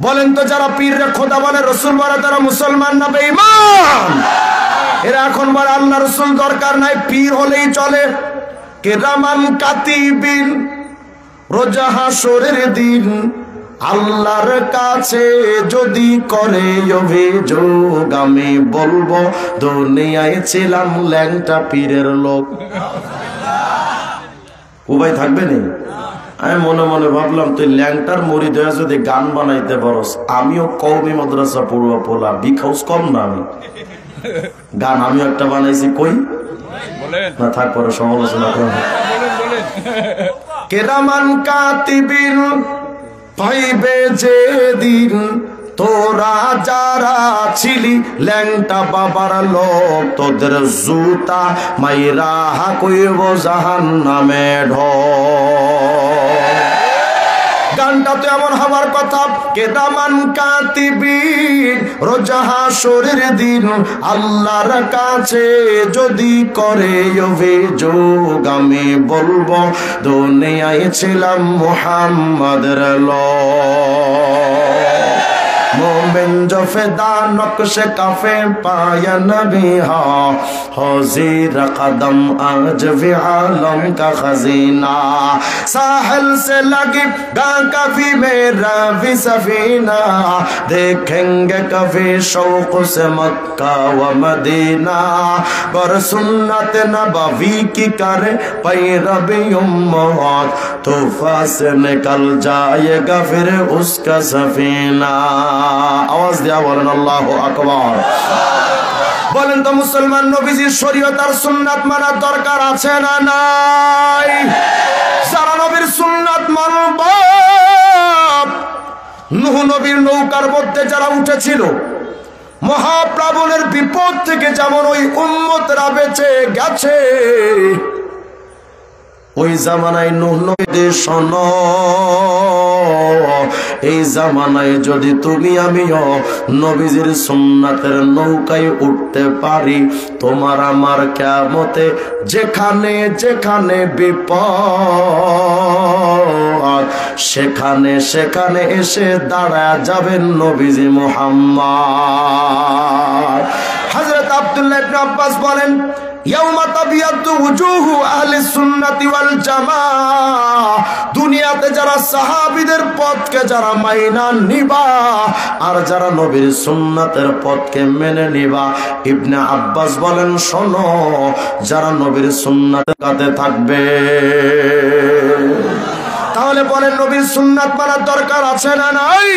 বলেন তো যারা পীর রে খোদা বলে, রসুল বলে, তারা মুসলমান না বেঈমান? এরা এখন বলে আল্লাহ রসুল দরকার নাই, পীর হলেই চলে। কিরামান কাতিবিন, রোজ হাসরের দিন আল্লাহর কাছে যদি করে অভিযোগ, আমি বলবো দুনিয়ায় ছিলাম ল্যাংটা পীরের লোক। উপায় থাকবে না? আমি মনে মনে ভাবলাম তুই ল্যাংটার মুরিদ হয়ে যদি গান বানাইতে পারস, আমিও কওমি মাদ্রাসা পড়ুয়া পোলা, বিখাউস কম না। আমি গান আমিও একটা বানাইছি, কই না থাক পরে সমালোচনা করব। কিরামান কাতিবিন, পাইবে যে দিন তোরা যারা ছিলি ল্যাংটা বাবার লোক, তোদের জুতা মাইরা কইব জাহান্নামে ঢোক। গানটা তো এমন হবার কথা। কিরামান কাতিবিন, রোজ হাসরের দিন আল্লাহর কাছে যদি করে অভিযোগ, আমি বলবো দুনিয়ায় ছিলাম মুহাম্মাদের লোক। मोमिन जो फिदा नक्श काफे पाया नबी हो ज़ीर कदम आज भी आलम का खजीना साहिल से लगी गा कभी मेरा भी सफीना देखेंगे कभी शौक से मक्का व मदीना पर सुन्नत नबवी की करे पैरवी उम्मत तूफा से निकल जाएगा फिर उसका सफीना आवाज दिया बोलें अल्लाहु আকবার বলেন তো মুসলমান নবীজির শরীয়ত আর সুন্নাত মানার দরকার আছে না নাই যারা নবীর সুন্নাত মানবে নূহ নবীর নৌকার মধ্যে যারা উঠেছিল মহাপ্লাবনের বিপদ থেকে যেমন ওই উম্মতরা বেঁচে গেছে ওই জামানায় নূহ নবীদের শোনো এই জামানায় যদি তুমি আমিও নবীজির সুন্নাতের নৌকায় উঠতে পারি তোমার আমার কিয়ামতে যেখানে যেখানে বিপদ সেখানে সেখানে এসে দাঁড়ায় যাবেন নবীজি মুহাম্মদ হযরত আব্দুল্লাহ ইবনে আব্বাস বলেন ইয়াউমা তাবিয়াতু ওয়াজুহু আহলি সুন্নাতি ওয়াল জামাআহ দুনিয়াতে যারা সাহাবীদের পথকে যারা মাইনা নিবা আর যারা নবীর সুন্নাতের পথকে মেনে নিবা ইবনে আব্বাস বলেন শোনো যারা নবীর সুন্নাতের কাছে থাকবে তাহলে বলেন নবীর সুন্নাত মানার দরকার আছে না নাই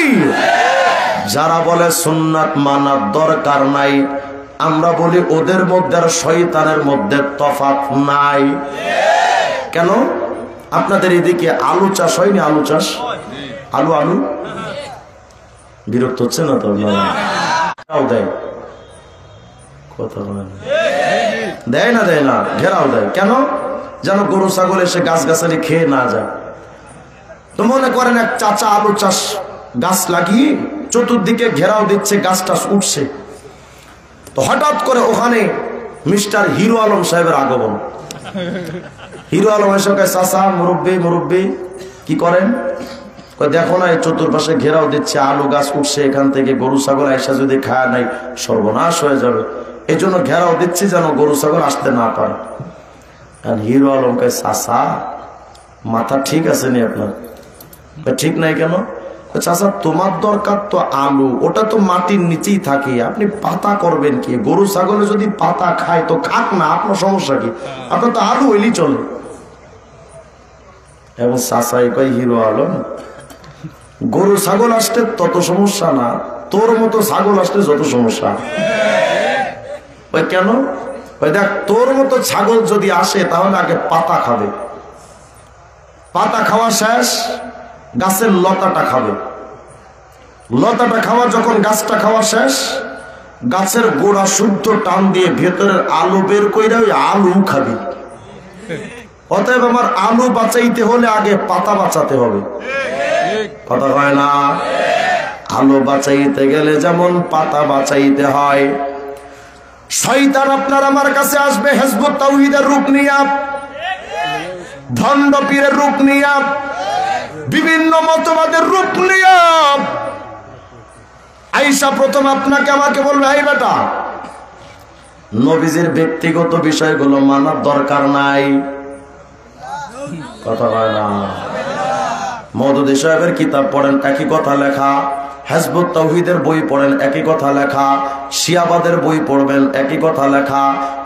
যারা বলে সুন্নাত মানার দরকার নাই আমরা বলি ওদের মধ্যে আর শয়তানের মধ্যে তফাৎ নাই কেন আপনাদের এদিকে আলু চাষ হয়নি আলু চাষ আলু আলু বিরক্ত হচ্ছে না তো ঘেরাও দেয় কথা বলেন দেয় না ঘেরাও দেয় কেন যেন গরু ছাগল এসে গাছ গাছালি খেয়ে না যায় তো মনে করেন এক চাচা আলু চাষ গাছ লাগিয়ে চতুর্দিকে ঘেরাও দিচ্ছে গাছটা উঠছে তো হঠাৎ করে ওখানে মিস্টার হিরো আলম সাহেবের আগমন হিরো আলম এসে চাচা মুরব্বী কি করেন দেখো না এই চতুর্পাশে ঘেরাও দিচ্ছে আলু গাছ উঠছে এখান থেকে গরু ছাগল আইসা যদি খায় নাই সর্বনাশ হয়ে যাবে এই জন্য ঘেরাও দিচ্ছি যেন গরু ছাগল আসতে না পারে হিরো আলম কে চাচা মাথা ঠিক আছে নি আপনার ঠিক নাই কেন চাচা তোমার দরকার তো আলু ওটা তো মাটির নিচেই থাকে আপনি পাতা করবেন কি গরু ছাগলে যদি পাতা খায় তো খাক না আপনার সমস্যা কি আপনার তো আলু হইলেই চলে এবং চাচাই কয় হিরো আলম গরু ছাগল আসতে তত সমস্যা না তোর মতো ছাগল আসলে যত সমস্যা ওই কেন ওই দেখ তোর মতো ছাগল যদি আসে তাহলে আগে পাতা খাবে পাতা খাওয়া শেষ গাছের লতাটা খাবে লতাটা খাওয়া যখন গাছটা খাওয়া শেষ গাছের গোড়া শুদ্ধ টান দিয়ে ভেতরের আলু বের কইরা ওই আলু খাবি অতএব আমার আলু বাঁচাইতে হলে আগে পাতা বাঁচাতে হবে কথা হয় না আলু বাঁচাইতে গেলে যেমন পাতা বাঁচাইতে হয় শয়তান আপনার আমার কাছে আসবে হিজবুত তাওহীদের রূপ নিয়ে ভণ্ড পীরের রূপ নিয়ে বিভিন্ন মতবাদের রূপ নিয়ে আয়েশা প্রথম আপনাকে আমাকে বলবে এই বেটা নবীজির ব্যক্তিগত বিষয়গুলো মানার দরকার নাই কথা হয় না মওদুদী সাহেবের কিতাব পড়েন একই কথা লেখা হিজবুত তাওহীদের বই পড়েন একই কথা লেখা শিয়াবাদের বই পড়বেন একই কথা লেখা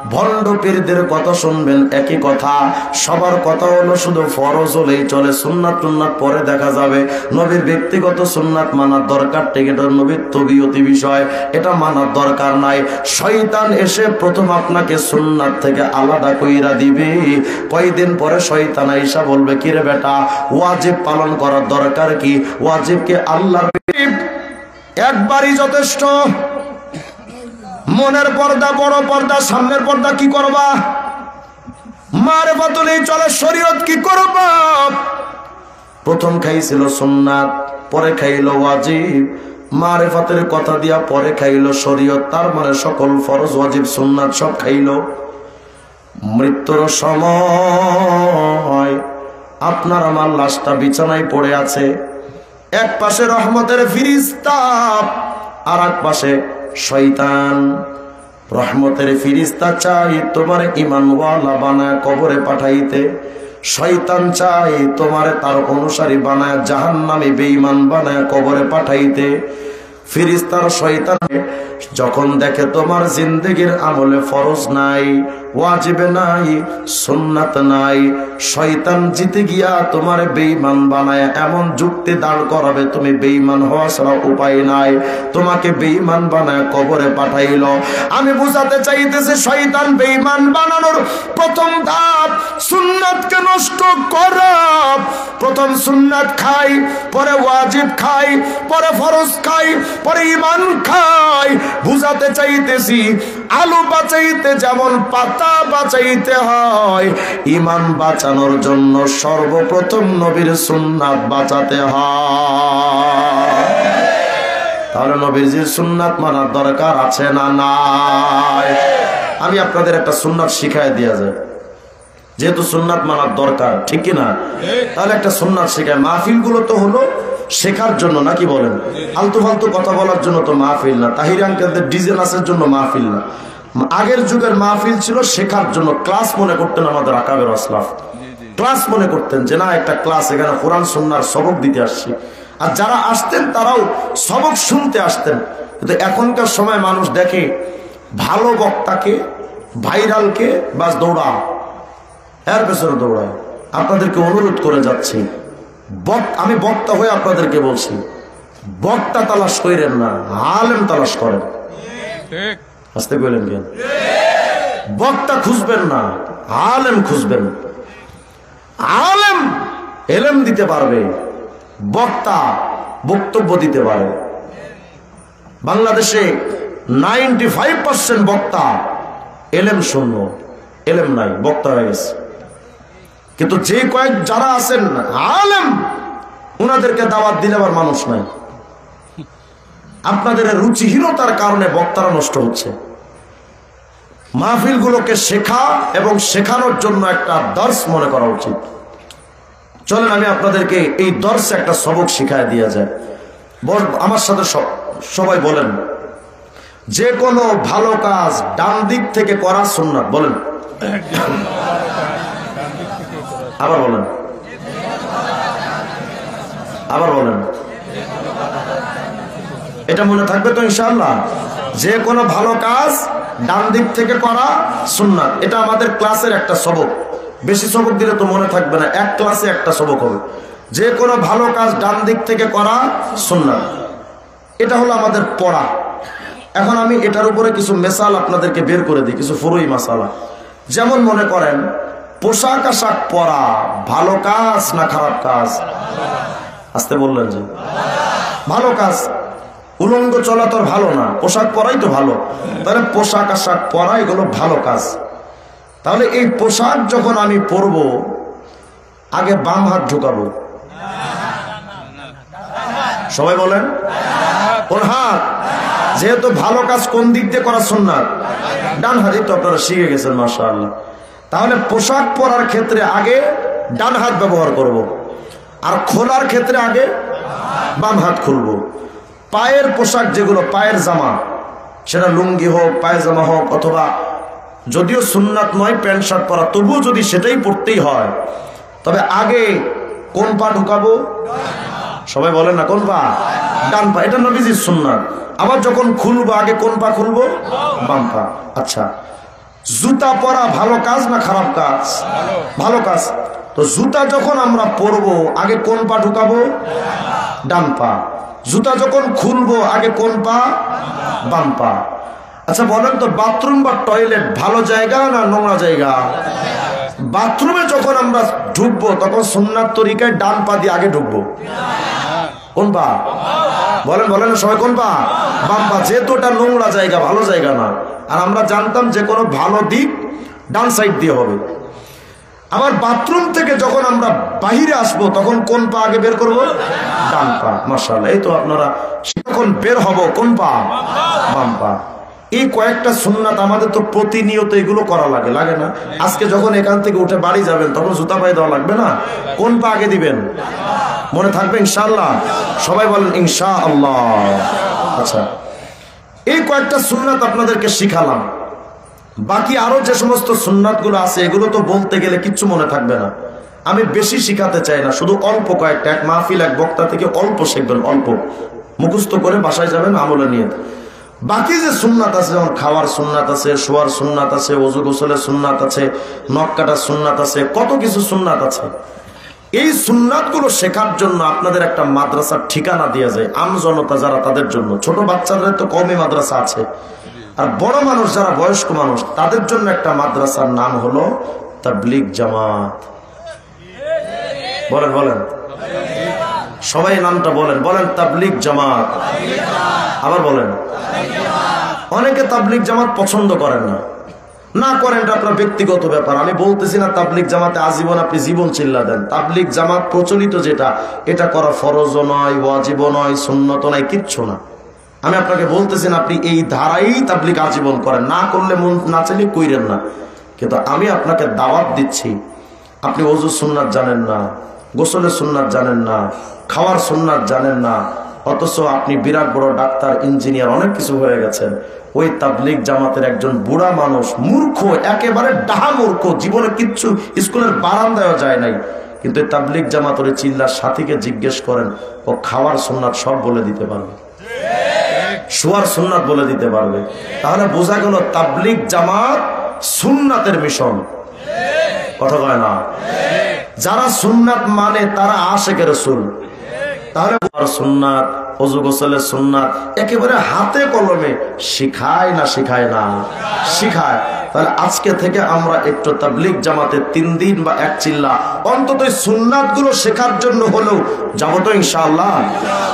ভণ্ড পীরদের কথা শুনবেন একই কথা সবার কথা হলো শুধু ফরজ হলেই চলে সুন্নাত টুন্নাত পরে দেখা যাবে নবীর ব্যক্তিগত সুন্নাত মানার দরকার ঠিক এটা নবীর তবিয়তি বিষয় এটা মানার দরকার নাই শয়তান এসে প্রথম আপনাকে সুন্নাত থেকে আলাদা কইরা দিবে কয়েকদিন পরে শয়তান আইসা বলবে কি রে বেটা ওয়াজিব পালন করার দরকার কি ওয়াজিবকে আল্লাহর একবারই যথেষ্ট মনের পর্দা বড় পর্দা সামনের পর্দা কি করবা মারিফাত হলেই চলে শরীয়ত কি করবা প্রথম খাইছিল সুন্নাত পরে খাইলো ওয়াজিব মারিফাতের কথা দিয়া পরে খাইলো শরীয়ত তার মানে সকল ফরজ ওয়াজিব সুন্নাত সব খাইলো মৃত্যুর সময় আপনার আমার লাশটা বিছানায় পড়ে আছে এক পাশে রহমতের ফিরিস্তা, আর এক পাশে শয়তান। রহমতের ফিরিস্তা চাই তোমার ইমানওয়ালা বানায় কবরে পাঠাইতে, শয়তান চাই তোমার তার অনুসারী বানায় জাহান্নামী বেঈমান বানায় কবরে পাঠাইতে। ফিরিস্তার শয়তান যখন দেখে তোমার জিন্দেগির আমলে ফরজ নাই, ওয়াজিবে নাই, সুন্নাত নাই, শয়তান জিতে গিয়া তোমার বেঈমান বানায় এমন যুক্তি দাঁড় করাবে তুমি বেঈমান হওয়া ছাড়া উপায় নাই, তোমাকে বেঈমান বানায় কবরে পাঠাইল। আমি বুঝাতে চাইতেছি শয়তান বেঈমান বানানোর প্রথম ধাপ সুন্নাতকে নষ্ট করা। প্রথম সুন্নাত খাই, পরে ওয়াজিব খাই, পরে ফরজ খাই, পরে ঈমান খাই। বুঝাতে চাইতেছি আলু বাঁচাইতে যেমন পাতা বাঁচাইতে হয়, ঈমান বাঁচানোর জন্য সর্বপ্রথম নবীর সুন্নাত বাঁচাতে হয়। তাহলে নবীজির সুন্নাত মানার দরকার আছে না নাই? আমি আপনাদের একটা সুন্নাত শিখায় দিয়া যায়, যেহেতু সুন্নাত মানার দরকার, ঠিক কিনা? তাহলে একটা সুন্নাত শিখায়। মাহফিল গুলো তো হলো শেখার জন্য, নাকি বলেন? আলতু ফালতু কথা বলার জন্য তো মাহফিল না। তাহির আঙ্কেলদের ডিজে নাচের জন্য মাহফিল না। আগের যুগের মাহফিল ছিল শেখার জন্য। ক্লাস মনে করতেন আমাদের আকাবের আসলাফ, ক্লাস মনে করতেন যে না একটা ক্লাস, এখানে কোরআন সুন্নাহর সবক দিতে আসছি। আর যারা আসতেন তারাও সবক শুনতে আসতেন। কিন্তু এখনকার সময় মানুষ দেখে ভালো বক্তাকে, ভাইরালকে বাস দৌড়া, এর পেছনে দৌড়ায়। আপনাদেরকে অনুরোধ করে যাচ্ছি, আমি বক্তা হয়ে আপনাদেরকে বলছি, বক্তা তালাশ করেন না, আলেম তালাশ করেন। আসতে কইলেন কেন? বক্তা খুঁজবেন না, আলেম খুঁজবেন। আলেম এলেম দিতে পারবে, বক্তা বক্তব্য দিতে পারে। বাংলাদেশে 95% বক্তা এলেম শূন্য, এলেম নাই, বক্তা হয়ে গেছে। কিন্তু যে কয়েক যারা আছেন আলেম, উনাদেরকে দাওয়াত দিলে আবার মানুষ নাই। আপনাদের রুচিহীনতার কারণে বক্তারা নষ্ট হচ্ছে। মাহফিলগুলোকে শেখা এবং শেখানোর জন্য একটা দর্শ মনে করা উচিত। চলেন আমি আপনাদেরকে এই দর্শে একটা সবক শিখায় দিয়া যায়। আমার সাথে সবাই বলেন, যে কোনো ভালো কাজ ডান দিক থেকে করা সুন্নাত। বলেন, আবার বলেন, আবার বলেন। এটা মনে থাকবে তো ইনশাআল্লাহ? যে কোনো ভালো কাজ ডান দিক থেকে করা সুন্নাত। এটা আমাদের ক্লাসের একটা সবক। বেশি সবক দিলে তো মনে থাকবে না, এক ক্লাসে একটা সবক হবে। যে কোনো ভালো কাজ ডান দিক থেকে করা সুন্নাত, এটা হলো আমাদের পড়া। এখন আমি এটার উপরে কিছু মেসাল আপনাদেরকে বের করে দিই, কিছু ফুরুই মাসালা। যেমন মনে করেন পোশাক আশাক পরা ভালো কাজ না খারাপ কাজ? আসতে বললেন যে ভালো কাজ। উলঙ্গ চলা তো ভালো না, পোশাক পরাই তো ভালো। তাহলে পোশাক আশাক পরা এগুলো ভালো কাজ। তাহলে এই পোশাক যখন আমি পরবো, আগে বাম হাত ঢুকাবো। সবাই বলেন কোন হাত? যেহেতু ভালো কাজ কোন দিক দিয়ে করা সুন্নাত? ডান হাতই তো আপনারা শিখে গেছেন মাশাআল্লাহ। তাহলে পোশাক পরার ক্ষেত্রে আগে ডান হাত ব্যবহার করব, আর খোলার ক্ষেত্রে আগে বাম হাত খুলবো। পায়ের পোশাক যেগুলো, পায়ের জামা, সেটা লুঙ্গি হোক, পায়জামা হোক, অথবা যদিও সুন্নাত নয় প্যান্ট শার্ট পরা, তবুও যদি সেটাই পরতেই হয়, তবে আগে কোন পা ঢুকাবো? সবাই বলেন না, কোন পা? ডান পা। এটা নবীজির সুন্নাত। আবার যখন খুলবো আগে কোন পা খুলবো? বাম পা। আচ্ছা, জুতা পরা ভালো কাজ না খারাপ কাজ? ভালো কাজ। তো জুতা যখন আমরা পরবো আগে কোন পা ঢুকাবো? ডান পা। জুতা যখন খুলবো আগে কোন পা? বাম পা। আচ্ছা বলেন তো, বাথরুম বা টয়লেট ভালো জায়গা না নোংরা জায়গা? বাথরুমে যখন আমরা ঢুকবো তখন সুন্নাত তরিকায় ডান পা দিয়ে আগে ঢুকবো। কোন পা? বলেন বলেন সবাই, কোন পা? বাম পা। যেহেতু ওটা নোংরা জায়গা, ভালো জায়গা না। আর আমরা জানতাম যে কোনো ভালো দিক ডান সাইড দিয়ে হবে। আবার বাথরুম থেকে যখন আমরা বাহিরে আসবো তখন কোন পা আগে বের করব? ডান পা। মাশাআল্লাহ, এই তো আপনারা যখন বের হব কোন পা? বাম পা। এই কয়েকটা সুন্নাত আমাদের তো প্রতিনিয়ত এগুলো করা লাগে, লাগে না? আজকে যখন এখান থেকে উঠে বাড়ি যাবেন তখন জুতা পায়ে দেওয়া লাগবে না? কোন পা আগে দিবেন? মনে থাকবে ইনশাআল্লাহ? সবাই বলেন ইনশাআল্লাহ। আচ্ছা, এই কয়েকটা সুন্নাত আপনাদেরকে শিখালাম। বাকি আরো যে সমস্ত সুন্নাতগুলো আছে এগুলো তো বলতে গেলে কিচ্ছু মনে থাকবে না। আমি বেশি শিখাতে চাই না, শুধু অল্প কয়েকটা, এক মাহফিল এক বক্তা থেকে অল্প শিখবেন, অল্প মুখস্থ করে বাসায় যাবেন আমলে নিয়ে। বাকি যে সুন্নাত আছে, যেমন খাওয়ার সুন্নাত আছে, শোয়ার সুন্নাত আছে, ওযু গোসলের সুন্নাত আছে, নখ কাটার সুন্নাত আছে, কত কিছু সুন্নাত আছে। এই সুন্নাতগুলো শেখার জন্য আপনাদের একটা মাদ্রাসার ঠিকানা দেওয়া যায়, আমজনতা যারা তাদের জন্য। ছোট বাচ্চাদের তো কওমি মাদ্রাসা আছে, আর বড় মানুষ যারা বয়স্ক মানুষ তাদের জন্য একটা মাদ্রাসার নাম হলো তাবলীগ জামাত। বলেন বলেন সবাই নামটা বলেন, বলেন তাবলীগ জামাত। আবার বলেন। অনেকে তাবলীগ জামাত পছন্দ করেন না, না করেন, এটা আপনার ব্যক্তিগত ব্যাপার। আমি বলতেছি না তাবলীগ জামাতে আজীবন আপনি জীবন চিল্লা দেন। তাবলীগ জামাত প্রচলিত যেটা, এটা করা ফরজও নয়, ওয়াজিবও নয়, সুন্নত নয়, কিচ্ছু না। আমি আপনাকে বলতেছি না আপনি এই ধারাই তাবলীগ আজীবন করেন, না করলে মন না চাইলে কইরেন না। কিন্তু আমি আপনাকে দাওয়াত দিচ্ছি, আপনি ওযু সুন্নাত জানেন না, গোসলের সুন্নাত জানেন না, খাওয়ার সুন্নাত জানেন না, অথচ আপনি বিরাট বড় ডাক্তার, ইঞ্জিনিয়ার, অনেক কিছু হয়ে গেছেন। ওই তাবলীগ জামাতের একজন বুড়া মানুষ, মূর্খ, একেবারে ডাহা মূর্খ, জীবনে কিচ্ছু স্কুলের বারান্দায়ও যায় নাই, কিন্তু এই তাবলীগ জামাতের চিল্লার সাথীকে জিজ্ঞেস করেন, ও খাওয়ার সুন্নাত সব বলে দিতে পারবে, শোয়ার সুন্নাত বলে দিতে পারবে। তাহলে বোঝা গেল তাবলীগ জামাত সুন্নাতের মিশন। কথা কয় না? যারা সুন্নাত মানে তারা আশিকে রাসূল। তাহলে সুন্নাত, ওযু গোসলের সুন্নাত একেবারে হাতে কলমে শিখায় না? শিখায় না? শিখায়। তাহলে আজকে থেকে আমরা একটু তাবলীগ জামাতে 3 দিন বা এক চিল্লা অন্তত সুন্নাত গুলো শেখার জন্য হলেও যাবো তো ইনশাআল্লাহ।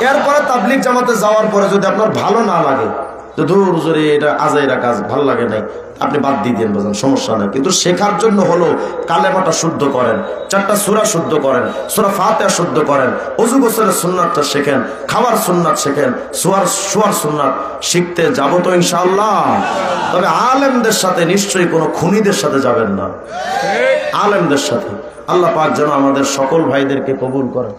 এরপরে তাবলীগ জামাতে যাওয়ার পরে যদি আপনার ভালো না লাগে, তো ধুর জোরে এটা আজাইরা কাজ, ভালো লাগে নাই, আপনি বাদ দিয়ে দেন, বোঝেন, সমস্যা নাই। কিন্তু শেখার জন্য হলো কালেমাটা শুদ্ধ করেন, 4টা সূরা শুদ্ধ করেন, সূরা ফাতিহা শুদ্ধ করেন, ওযু গোসলের সুন্নাতটা শেখেন, খাওয়ার সুন্নাত শেখেন, শোয়ার সুন্নাত শিখতে যাবো তো ইনশাআল্লাহ। তবে আলেমদের সাথে নিশ্চয়ই কোনো খুনিদের সাথে যাবেন না, আলেমদের সাথে। আল্লাহ পাক যেন আমাদের সকল ভাইদেরকে কবুল করেন।